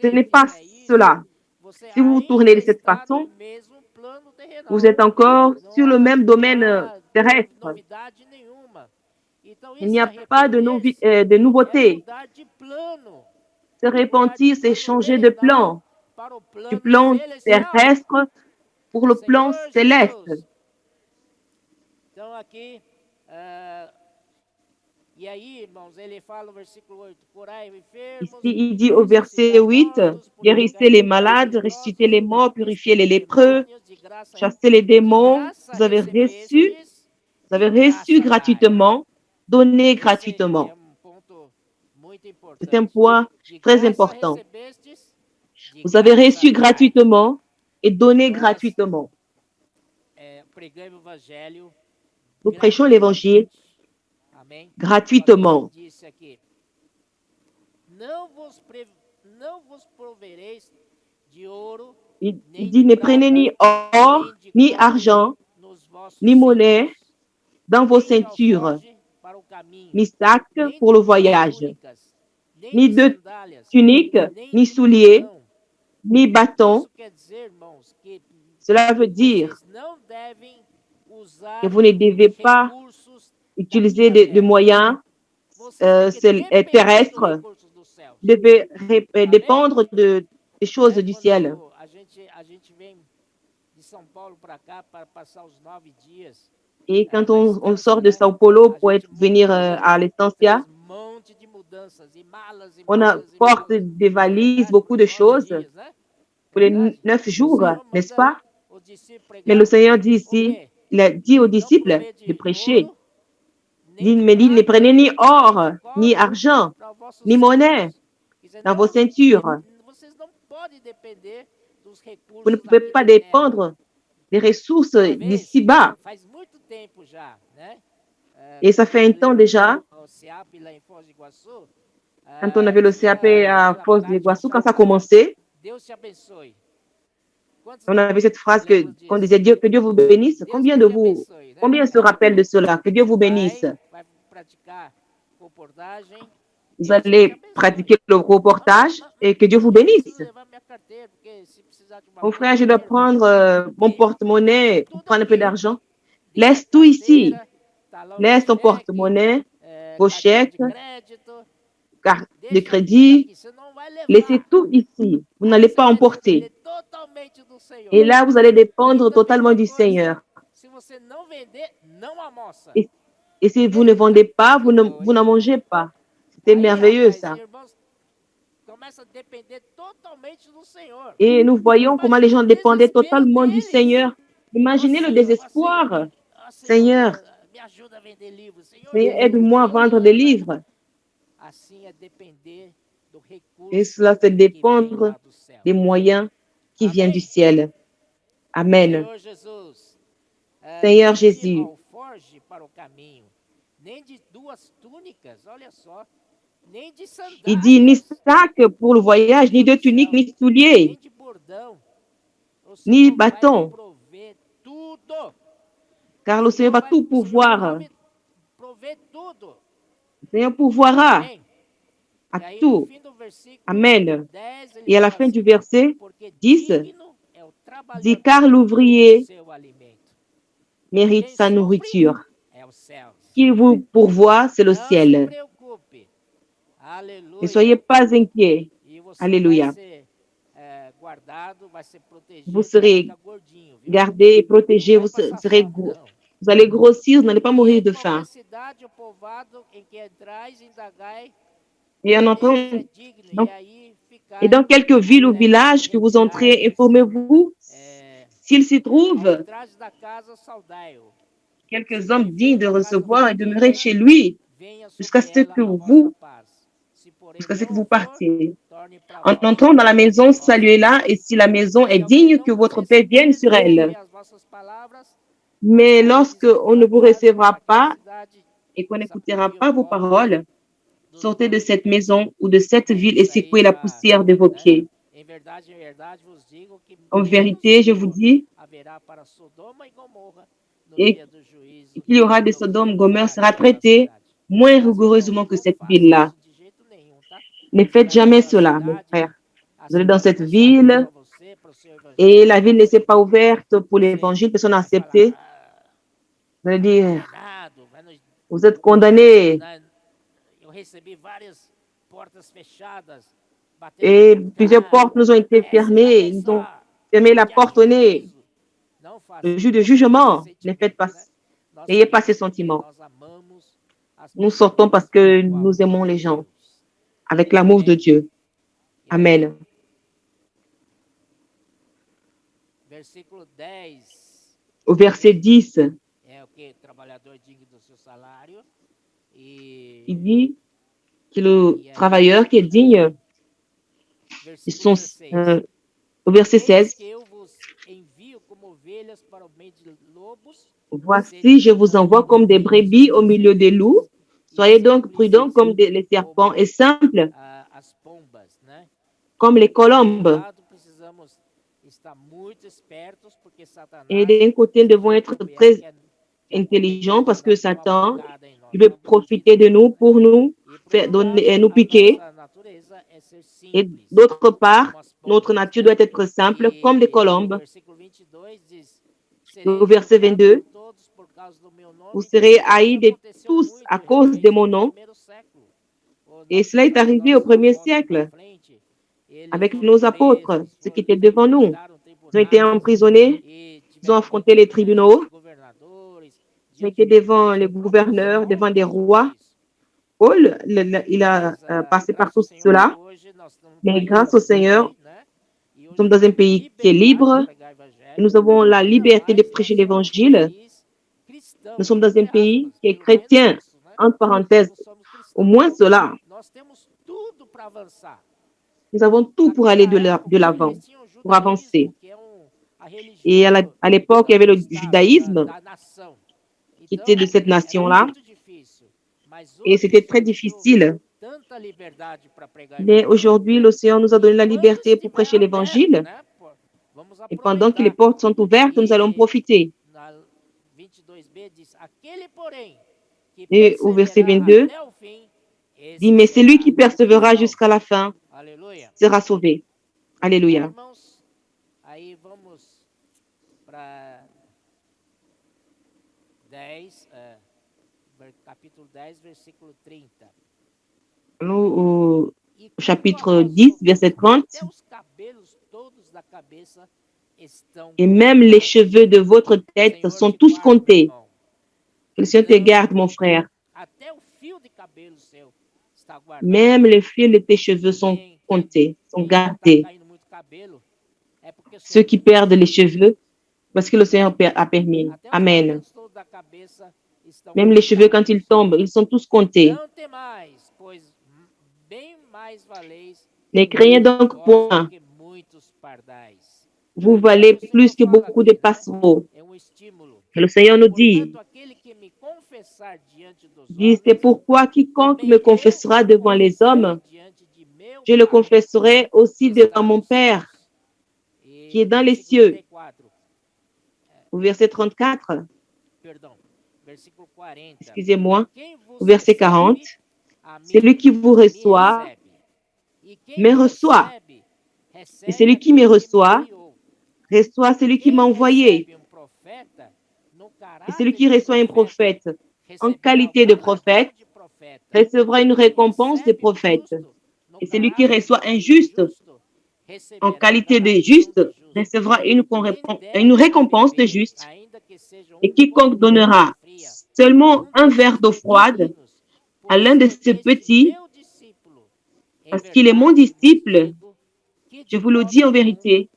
Ce n'est pas cela. Si vous vous tournez de cette façon, vous êtes encore sur le même domaine terrestre. Il n'y a pas de nouveauté. Se repentir, c'est changer de plan. Du plan terrestre pour le plan céleste. Ici, il dit au verset 8, guérissez les malades, ressuscitez les morts, purifiez les lépreux, chassez les démons. Vous avez reçu gratuitement, donné gratuitement. C'est un point très important. Vous avez reçu gratuitement et donné gratuitement. Nous prêchons l'évangile gratuitement. Il dit, ne prenez ni or, ni argent, ni monnaie dans vos ceintures, ni sac pour le voyage, ni de tunique, ni souliers, ni bâton. Cela veut dire que vous ne devez pas utiliser des moyens terrestres. Vous devez dépendre des choses du ciel. Et quand on sort de Sao Paulo pour venir à l'Estancia, on apporte des valises, beaucoup de choses pour les 9 jours, n'est-ce pas? Mais le Seigneur dit ici, il a dit aux disciples de prêcher. Mais il ne prenez ni or, ni argent, ni monnaie dans vos ceintures. Vous ne pouvez pas dépendre des ressources d'ici-bas. Et ça fait un temps déjà, quand on avait le CAP à Foz do Iguaçu, quand ça a commencé, on avait cette phrase qu'on disait que Dieu vous bénisse. Combien se rappellent de cela? Que Dieu vous bénisse. Vous allez pratiquer le reportage et que Dieu vous bénisse. Mon frère, je dois prendre mon porte-monnaie pour prendre un peu d'argent. Laisse tout ici. Laisse ton porte-monnaie, vos chèques, carte de crédit. Laissez tout ici. Vous n'allez pas emporter. Et là, vous allez dépendre totalement du Seigneur. Et si vous ne vendez pas, vous n'en mangez pas. C'est merveilleux, ça. Et nous voyons comment les gens dépendaient totalement du Seigneur. Imaginez le désespoir. Seigneur, aide-moi à vendre des livres. Et cela, c'est dépendre des moyens qui viennent du ciel. Amen. Seigneur Jésus, il dit ni sac pour le voyage, ni de tunique, ni souliers, ni bâton. Car le Seigneur va tout pourvoir. Le Seigneur pourvoira à tout. Amen. Et à la fin du verset 10, dit car l'ouvrier mérite sa nourriture. Qui vous pourvoit, c'est le ciel. Ne soyez pas inquiets. Alléluia. Vous serez gardé et protégé, vous serez, vous allez grossir, vous n'allez pas mourir de faim. Et en entrant, donc, et dans quelques villes ou villages que vous entrez, informez-vous s'il s'y trouve quelques hommes dignes de recevoir et demeurer chez lui jusqu'à ce que vous partiez. En entrant dans la maison, saluez-la, et si la maison est digne, que votre paix vienne sur elle. Mais lorsque on ne vous recevra pas et qu'on n'écoutera pas vos paroles, sortez de cette maison ou de cette ville et secouez la poussière de vos pieds. En vérité, je vous dis, et qu'il y aura des Sodome, Gomorrhe sera traité moins rigoureusement que cette ville-là. Ne faites jamais cela, mon frère. Vous allez dans cette ville et la ville ne s'est pas ouverte pour l'évangile, personne n'a accepté. Vous allez dire, vous êtes condamnés. Et plusieurs portes nous ont été fermées. Ils ont fermé la porte au nez. Le jour de jugement, ne faites pas, n'ayez pas ces sentiments. Nous sortons parce que nous aimons les gens avec l'amour de Dieu. Amen. Au verset 10, il dit que le travailleur qui est digne, ils sont, au verset 16, voici, je vous envoie comme des brebis au milieu des loups. Soyez donc prudents comme les serpents et simples comme les colombes. Et d'un côté, nous devons être très intelligents parce que Satan, il veut profiter de nous pour nous faire donner et nous piquer. Et d'autre part, notre nature doit être simple comme des colombes. Au verset 22, vous serez haïs de tous à cause de mon nom. Et cela est arrivé au 1er siècle avec nos apôtres, ceux qui étaient devant nous. Ils ont été emprisonnés, ils ont affronté les tribunaux, ils ont été devant les gouverneurs, devant des rois. Paul, il a passé par tout cela, mais grâce au Seigneur, nous sommes dans un pays qui est libre, et nous avons la liberté de prêcher l'Évangile. Nous sommes dans un pays qui est chrétien, entre parenthèses, au moins cela. Nous avons tout pour aller de l'avant, pour avancer. Et à l'époque, il y avait le judaïsme qui était de cette nation-là. Et c'était très difficile. Mais aujourd'hui, le Seigneur nous a donné la liberté pour prêcher l'Évangile. Et pendant que les portes sont ouvertes, nous allons profiter. Et au verset 22, dit, mais celui qui persévérera jusqu'à la fin sera sauvé. Alléluia. Au chapitre 10, verset 30, et même les cheveux de votre tête sont tous comptés. Que le Seigneur te garde, mon frère. Même les fils de tes cheveux sont comptés, sont gardés. Ceux qui perdent les cheveux, parce que le Seigneur a permis. Amen. Même les cheveux, quand ils tombent, ils sont tous comptés. Ne craignez donc point. Vous valez plus que beaucoup de passereaux. Le Seigneur nous dit, c'est pourquoi quiconque me confessera devant les hommes, je le confesserai aussi devant mon Père qui est dans les cieux. Au verset 34, excusez-moi, au verset 40, celui qui vous reçoit, me reçoit. Et celui qui me reçoit celui qui m'a envoyé. Et celui qui reçoit un prophète en qualité de prophète recevra une récompense de prophète. Et celui qui reçoit un juste en qualité de juste recevra une récompense de juste, et quiconque donnera seulement un verre d'eau froide à l'un de ces petits, parce qu'il est mon disciple, je vous le dis en vérité,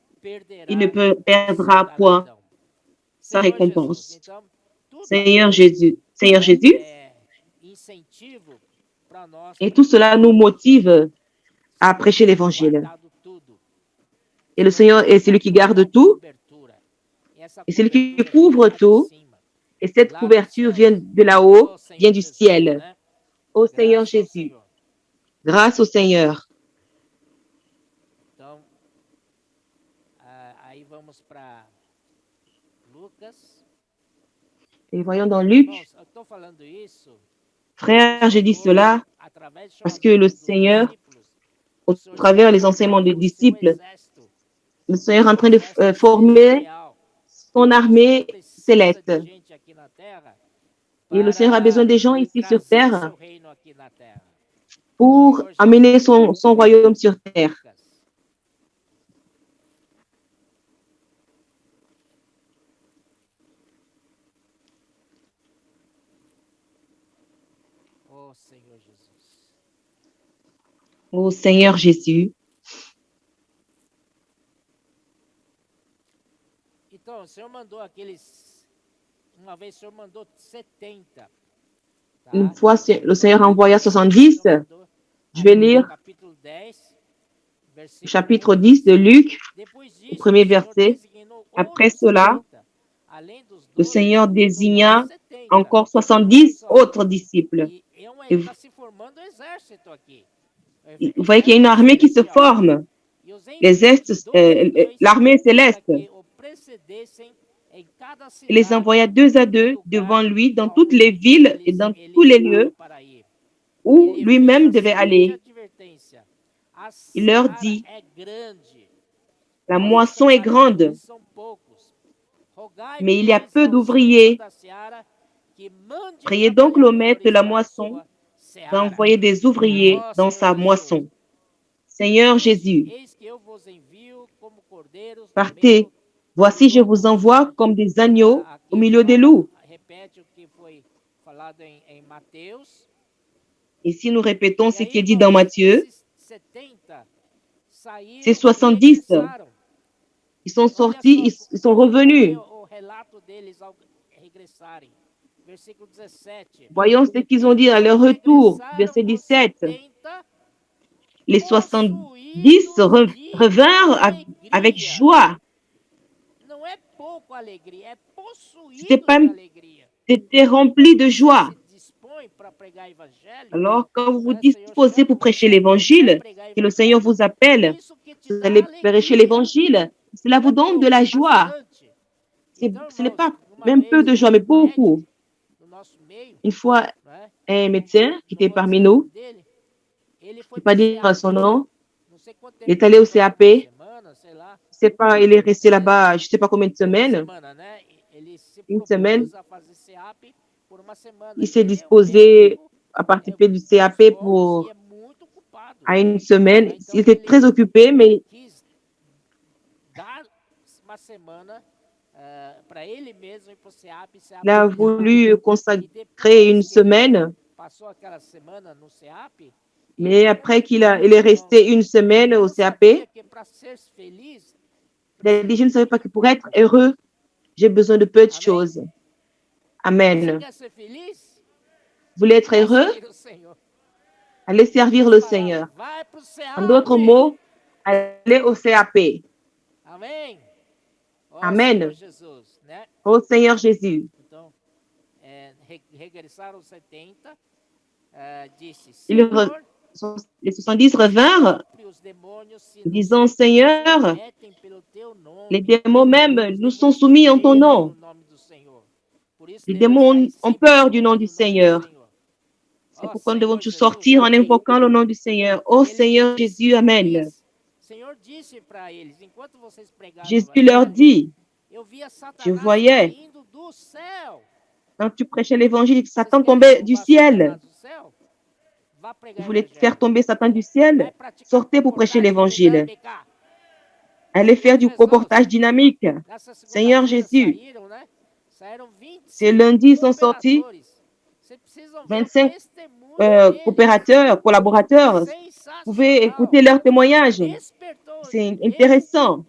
il ne perdra point sa récompense. Seigneur Jésus, et tout cela nous motive à prêcher l'évangile. Et le Seigneur est celui qui garde tout, et celui qui couvre tout, et cette couverture vient de là-haut, vient du ciel. Ô Seigneur Jésus, grâce au Seigneur. Et voyons dans Luc, frère, j'ai dit cela parce que le Seigneur, au travers des enseignements des disciples, le Seigneur est en train de former son armée céleste. Et le Seigneur a besoin des gens ici sur terre pour amener son royaume sur terre. Ô Seigneur Jésus. Une fois, le Seigneur envoya 70. Je vais lire le chapitre 10 de Luc, au premier verset. Après cela, le Seigneur désigna encore 70 autres disciples. Et vous voyez qu'il y a une armée qui se forme. L'armée céleste. Il les envoya 2 à 2 devant lui dans toutes les villes et dans tous les lieux où lui-même devait aller. Il leur dit, la moisson est grande, mais il y a peu d'ouvriers. Priez donc le maître de la moisson d'envoyer des ouvriers dans sa moisson. Seigneur Jésus, partez. Voici, je vous envoie comme des agneaux au milieu des loups. Et si nous répétons ce qui est dit dans Matthieu, ces 70, ils sont sortis, ils sont revenus. Voyons ce qu'ils ont dit à leur retour, verset 17. Les 70 revinrent avec joie. C'était rempli de joie. Alors, quand vous vous disposez pour prêcher l'évangile, que le Seigneur vous appelle, vous allez prêcher l'évangile, cela vous donne de la joie. Ce n'est pas même peu de joie, mais beaucoup. Une fois, un médecin qui était parmi nous, je ne peux pas dire son nom, il est allé au CAP, je sais pas, il est resté là-bas, je ne sais pas combien de semaines. Une semaine, il s'est disposé à participer du CAP à une semaine. Il était très occupé, mais il a voulu consacrer une semaine. Mais après il est resté une semaine au CAP, il a dit, je ne savais pas que pour être heureux, j'ai besoin de peu de choses. Amen. Vous voulez être heureux? Allez servir le Seigneur. En d'autres mots, allez au CAP. Amen. Ô Seigneur Jésus. Les 70 revinrent, disant, Seigneur, les démons même nous sont soumis en ton nom. Les démons ont peur du nom du Seigneur. C'est pourquoi nous devons tous sortir en invoquant le nom du Seigneur. Ô Seigneur Jésus, Amen. Jésus leur dit, je voyais, quand tu prêchais l'évangile, Satan tombait du ciel. Vous voulez faire tomber Satan du ciel? Sortez pour prêcher l'évangile. Allez faire du reportage dynamique. Seigneur Jésus, ce lundi, ils sont sortis 25 coopérateurs, collaborateurs. Vous pouvez écouter leurs témoignages. C'est intéressant.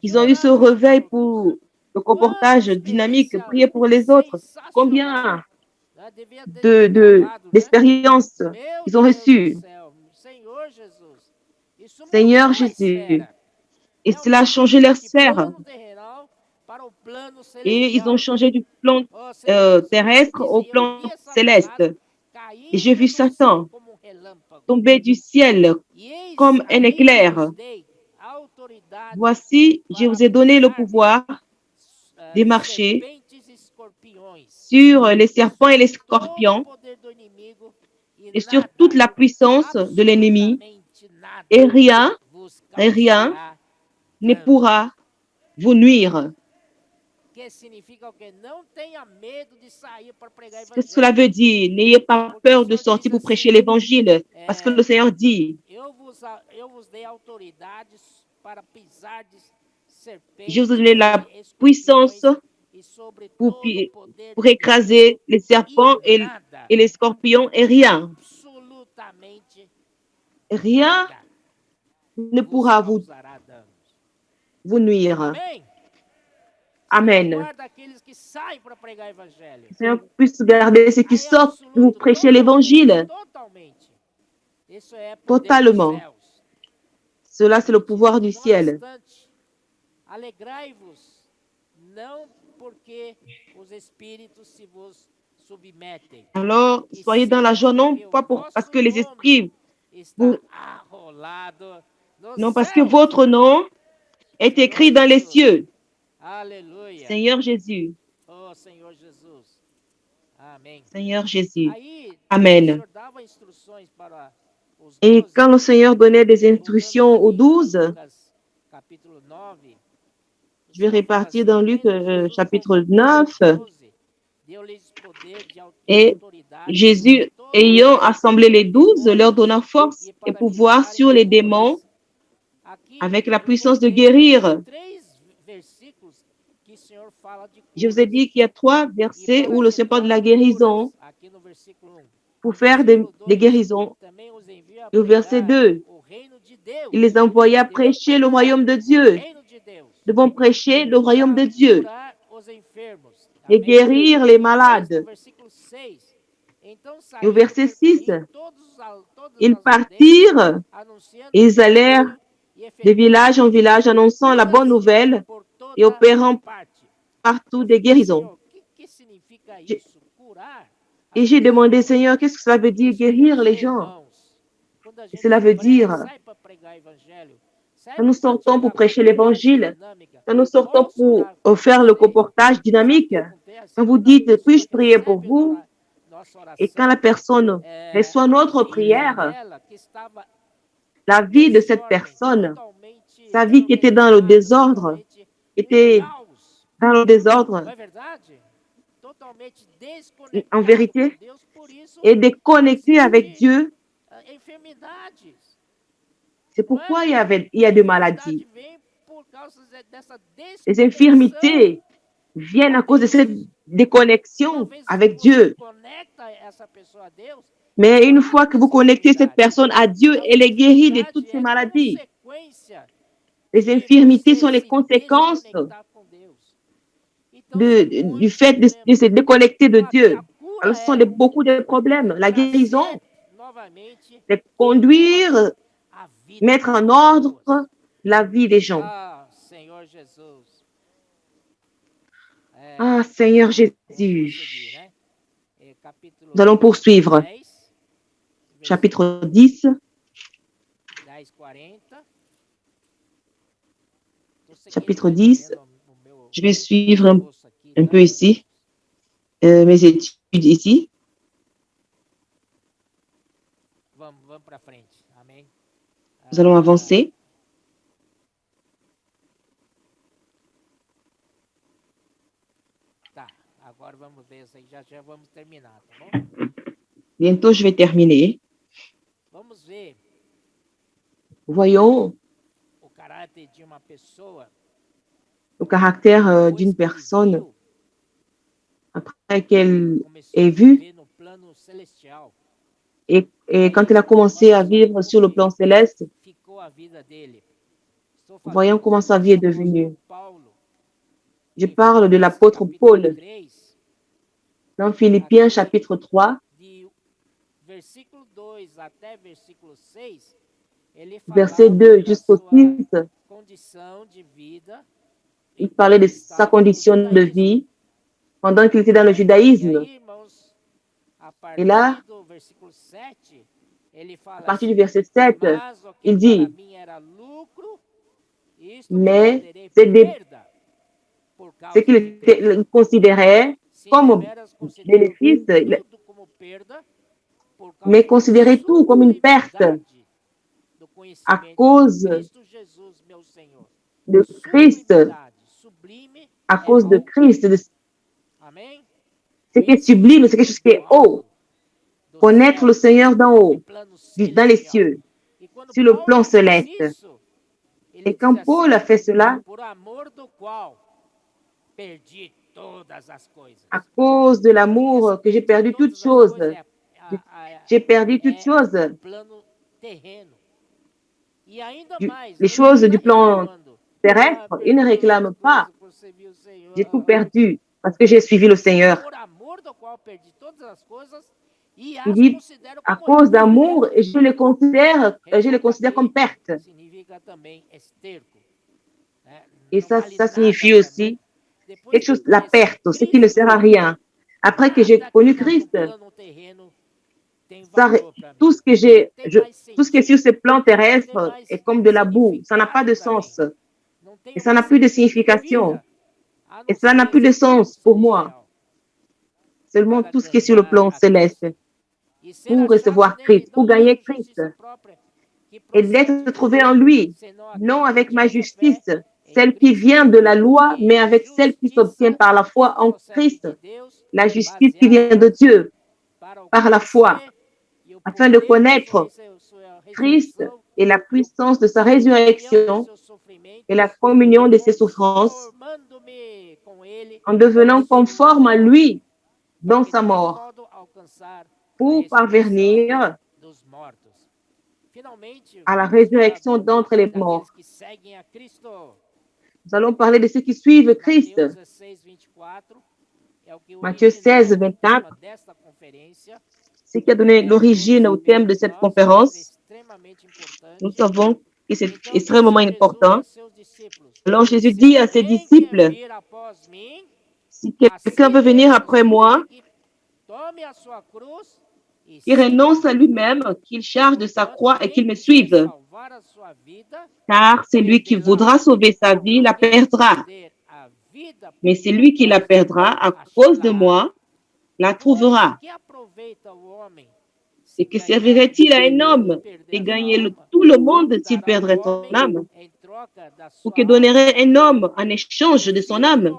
Ils ont eu ce réveil pour le reportage dynamique, prier pour les autres. Combien d'expériences ils ont reçues? Seigneur Jésus. Et cela a changé leur sphère. Et ils ont changé du plan terrestre au plan céleste. Et j'ai vu Satan tomber du ciel comme un éclair. Voici, je vous ai donné le pouvoir de marcher sur les serpents et les scorpions et sur toute la puissance de l'ennemi. Et rien ne pourra vous nuire. Ce que cela veut dire, n'ayez pas peur de sortir pour prêcher l'évangile, parce que le Seigneur dit, je vous ai donné la puissance pour écraser les serpents et les scorpions et rien ne pourra vous nuire. Amen. Le Seigneur puisse garder ceux qui sortent pour prêcher l'évangile totalement. Cela, c'est le pouvoir du ciel. Alors, soyez dans la joie, non pas parce que les esprits, non parce que votre nom est écrit dans les cieux. Seigneur Jésus. Seigneur Jésus. Amen. Et quand le Seigneur donnait des instructions aux 12, je vais repartir dans Luc chapitre 9. Et Jésus, ayant assemblé les 12, leur donna force et pouvoir sur les démons avec la puissance de guérir. Je vous ai dit qu'il y a 3 versets où le Seigneur parle de la guérison pour faire des guérisons. Et au verset 2, il les envoya prêcher le royaume de Dieu. Ils vont prêcher le royaume de Dieu et guérir les malades. Et au verset 6, ils partirent et ils allèrent de village en village annonçant la bonne nouvelle et opérant partout des guérisons. Et j'ai demandé, Seigneur, qu'est-ce que cela veut dire guérir les gens? Et cela veut dire, quand nous sortons pour prêcher l'évangile, quand nous sortons pour faire le reportage dynamique, quand vous dites, puis-je prier pour vous? Et quand la personne reçoit notre prière, la vie de cette personne, sa vie qui était dans le désordre, en vérité, est déconnectée avec Dieu. C'est pourquoi il y a des maladies. Les infirmités viennent à cause de cette déconnexion avec Dieu. Mais une fois que vous connectez cette personne à Dieu, elle est guérie de toutes ces maladies. Les infirmités sont les conséquences du fait de se déconnecter de Dieu. Alors, ce sont beaucoup de problèmes. La guérison, c'est conduire, mettre en ordre la vie des gens. Ah, Seigneur Jésus. Nous allons poursuivre. Chapitre 10. Chapitre 10. Je vais suivre un peu ici, mes études ici. Nous allons avancer. Bientôt, je vais terminer. voyons le caractère d'une personne après qu'elle ait vu et quand elle a commencé à vivre sur le plan céleste, voyons comment sa vie est devenue. Je parle de l'apôtre Paul dans Philippiens chapitre 3, verset 2 jusqu'au 6. Il parlait de sa condition de vie pendant qu'il était dans le judaïsme. Et là, à partir du verset 7, il dit, mais ce qu'il considérait comme bénéfice, mais considérait tout comme une perte à cause de Christ, à cause de Christ. Ce qui est sublime, c'est quelque chose qui est haut. Connaître le Seigneur d'en haut, dans les cieux, sur le plan céleste. Et quand Paul a fait cela, à cause de l'amour que j'ai perdu toutes choses, j'ai perdu toutes choses. Les choses du plan terrestre, il ne réclame pas. J'ai tout perdu parce que j'ai suivi le Seigneur. Il dit, à cause d'amour, je les considère comme perte. Et ça signifie aussi quelque chose, la perte, ce qui ne sert à rien. Après que j'ai connu Christ, tout ce qui est sur ce plan terrestre est comme de la boue. Ça n'a pas de sens. Et ça n'a plus de signification. Et ça n'a plus de sens pour moi. Seulement tout ce qui est sur le plan céleste. Pour recevoir Christ, pour gagner Christ. Et d'être trouvé en lui. Non avec ma justice, celle qui vient de la loi, mais avec celle qui s'obtient par la foi en Christ. La justice qui vient de Dieu, par la foi, afin de connaître Christ et la puissance de sa résurrection et la communion de ses souffrances, en devenant conforme à lui dans sa mort, pour parvenir à la résurrection d'entre les morts. Nous allons parler de ceux qui suivent Christ. Matthieu 16, 24, ce qui a donné l'origine au thème de cette conférence. Nous savons que c'est extrêmement important. Alors Jésus dit à ses disciples, si quelqu'un veut venir après moi, qu'il renonce à lui-même, qu'il charge de sa croix et qu'il me suive. Car celui qui voudra sauver sa vie la perdra. Mais celui qui la perdra à cause de moi la trouvera. Et que servirait-il à un homme de gagner tout le monde s'il perdrait son âme? Ou que donnerait un homme en échange de son âme?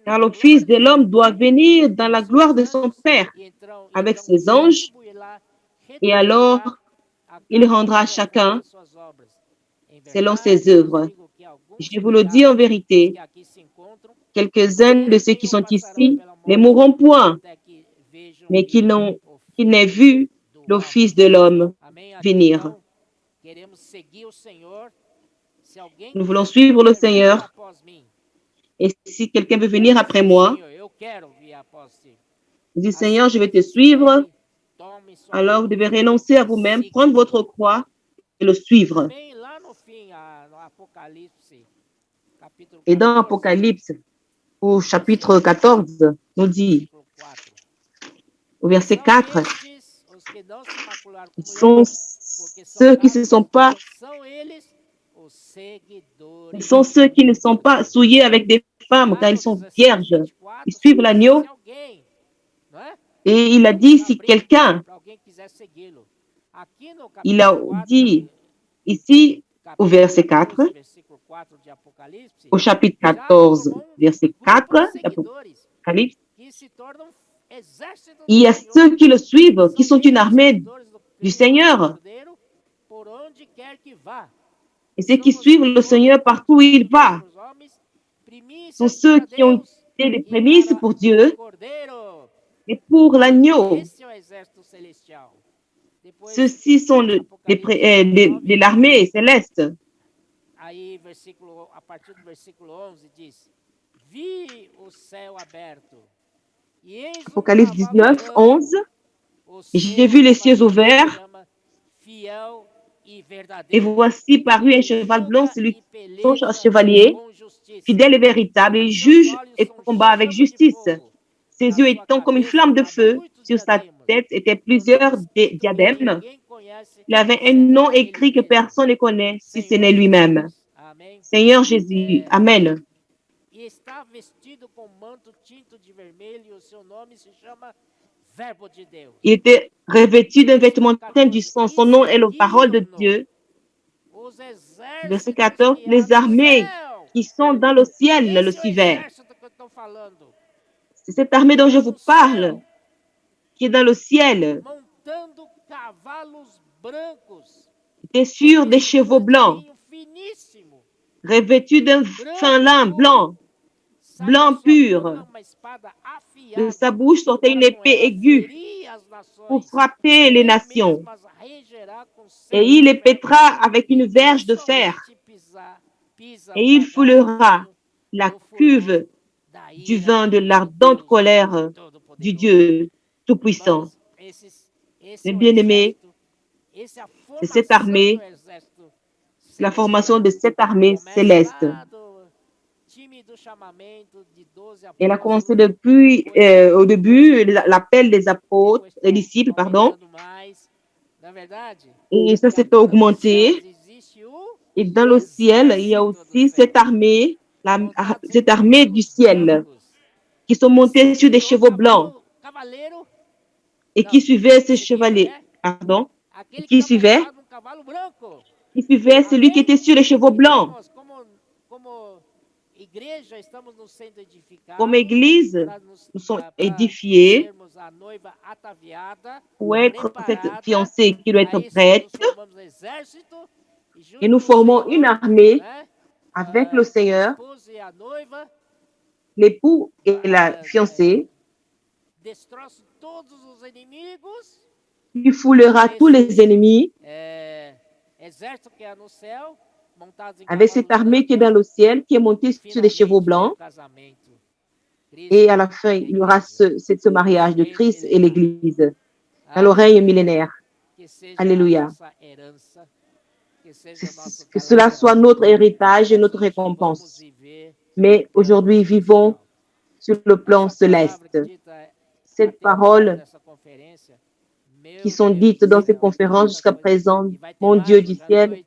Car le Fils de l'homme doit venir dans la gloire de son Père avec ses anges, et alors il rendra chacun selon ses œuvres. Je vous le dis en vérité, quelques-uns de ceux qui sont ici ne mourront point, mais qui n'aient vu le Fils de l'homme venir. Nous voulons suivre le Seigneur. Et si quelqu'un veut venir après moi, dit Seigneur, je vais te suivre. Alors vous devez renoncer à vous-même, prendre votre croix et le suivre. Et dans Apocalypse, au chapitre 14, nous dit, au verset 4, sont ceux qui ne sont pas souillés avec des femmes, car ils sont vierges. Ils suivent l'agneau. Et il a dit, si quelqu'un, il a dit ici, au verset 4, au chapitre 14, verset 4, d'Apocalypse, il y a ceux qui le suivent, qui sont une armée du Seigneur. Et ceux qui suivent le Seigneur partout où il va sont ceux qui ont été les prémices pour Dieu et pour l'agneau. Ceux-ci sont l'armée céleste. Aí, a partir do versículo 11 diz: Vi o céu aberto, e eis Apocalypse 19, 11. J'ai vu les cieux ouverts, et voici paru un cheval blanc, celui qui est un chevalier, fidèle et véritable, il juge et combat avec justice. Ses yeux étant comme une flamme de feu, sur sa tête étaient plusieurs diadèmes. Il avait un nom écrit que personne ne connaît, si ce n'est lui-même. Seigneur Jésus, Amen. E está vestido com manto tinto de vermelho, e o seu nome se chama Verbo de Deus. Il était revêtu d'un vêtement teint du sang. Son nom est la parole de Dieu. Verset 14, les armées qui sont dans le ciel le suivaient. C'est cette armée dont je vous parle, qui est dans le ciel. Était sur des chevaux blancs, revêtus d'un fin lin blanc, blanc pur. De sa bouche sortait une épée aiguë pour frapper les nations. Et il les pètera avec une verge de fer. Et il foulera la cuve du vin de l'ardente colère du Dieu Tout-Puissant. Mes bien-aimés, c'est cette armée, la formation de cette armée céleste. Elle a commencé depuis, au début, l'appel des apôtres, des disciples, pardon. Et ça s'est augmenté. Et dans le ciel, il y a aussi cette armée du ciel, qui sont montés sur des chevaux blancs et qui suivaient ces chevaliers, pardon, qui suivaient celui qui était sur les chevaux blancs. Comme Église, nous sommes édifiés pour être cette fiancée qui doit être prête. Et nous formons une armée avec le Seigneur, l'époux et la fiancée, qui foulera tous les ennemis avec cette armée qui est dans le ciel, qui est montée sur des chevaux blancs. Et à la fin, il y aura ce mariage de Christ et l'Église dans le règne millénaire. Alléluia. Que cela soit notre héritage et notre récompense. Mais aujourd'hui, vivons sur le plan céleste. Cette parole qui sont dites dans ces conférences jusqu'à présent, mon Dieu du ciel,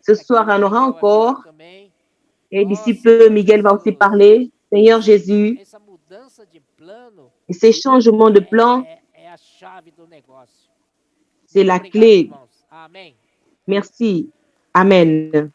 ce soir, on aura encore, et le disciple Miguel va aussi parler, Seigneur Jésus, et ces changements de plan, c'est la clé. Merci. Amen.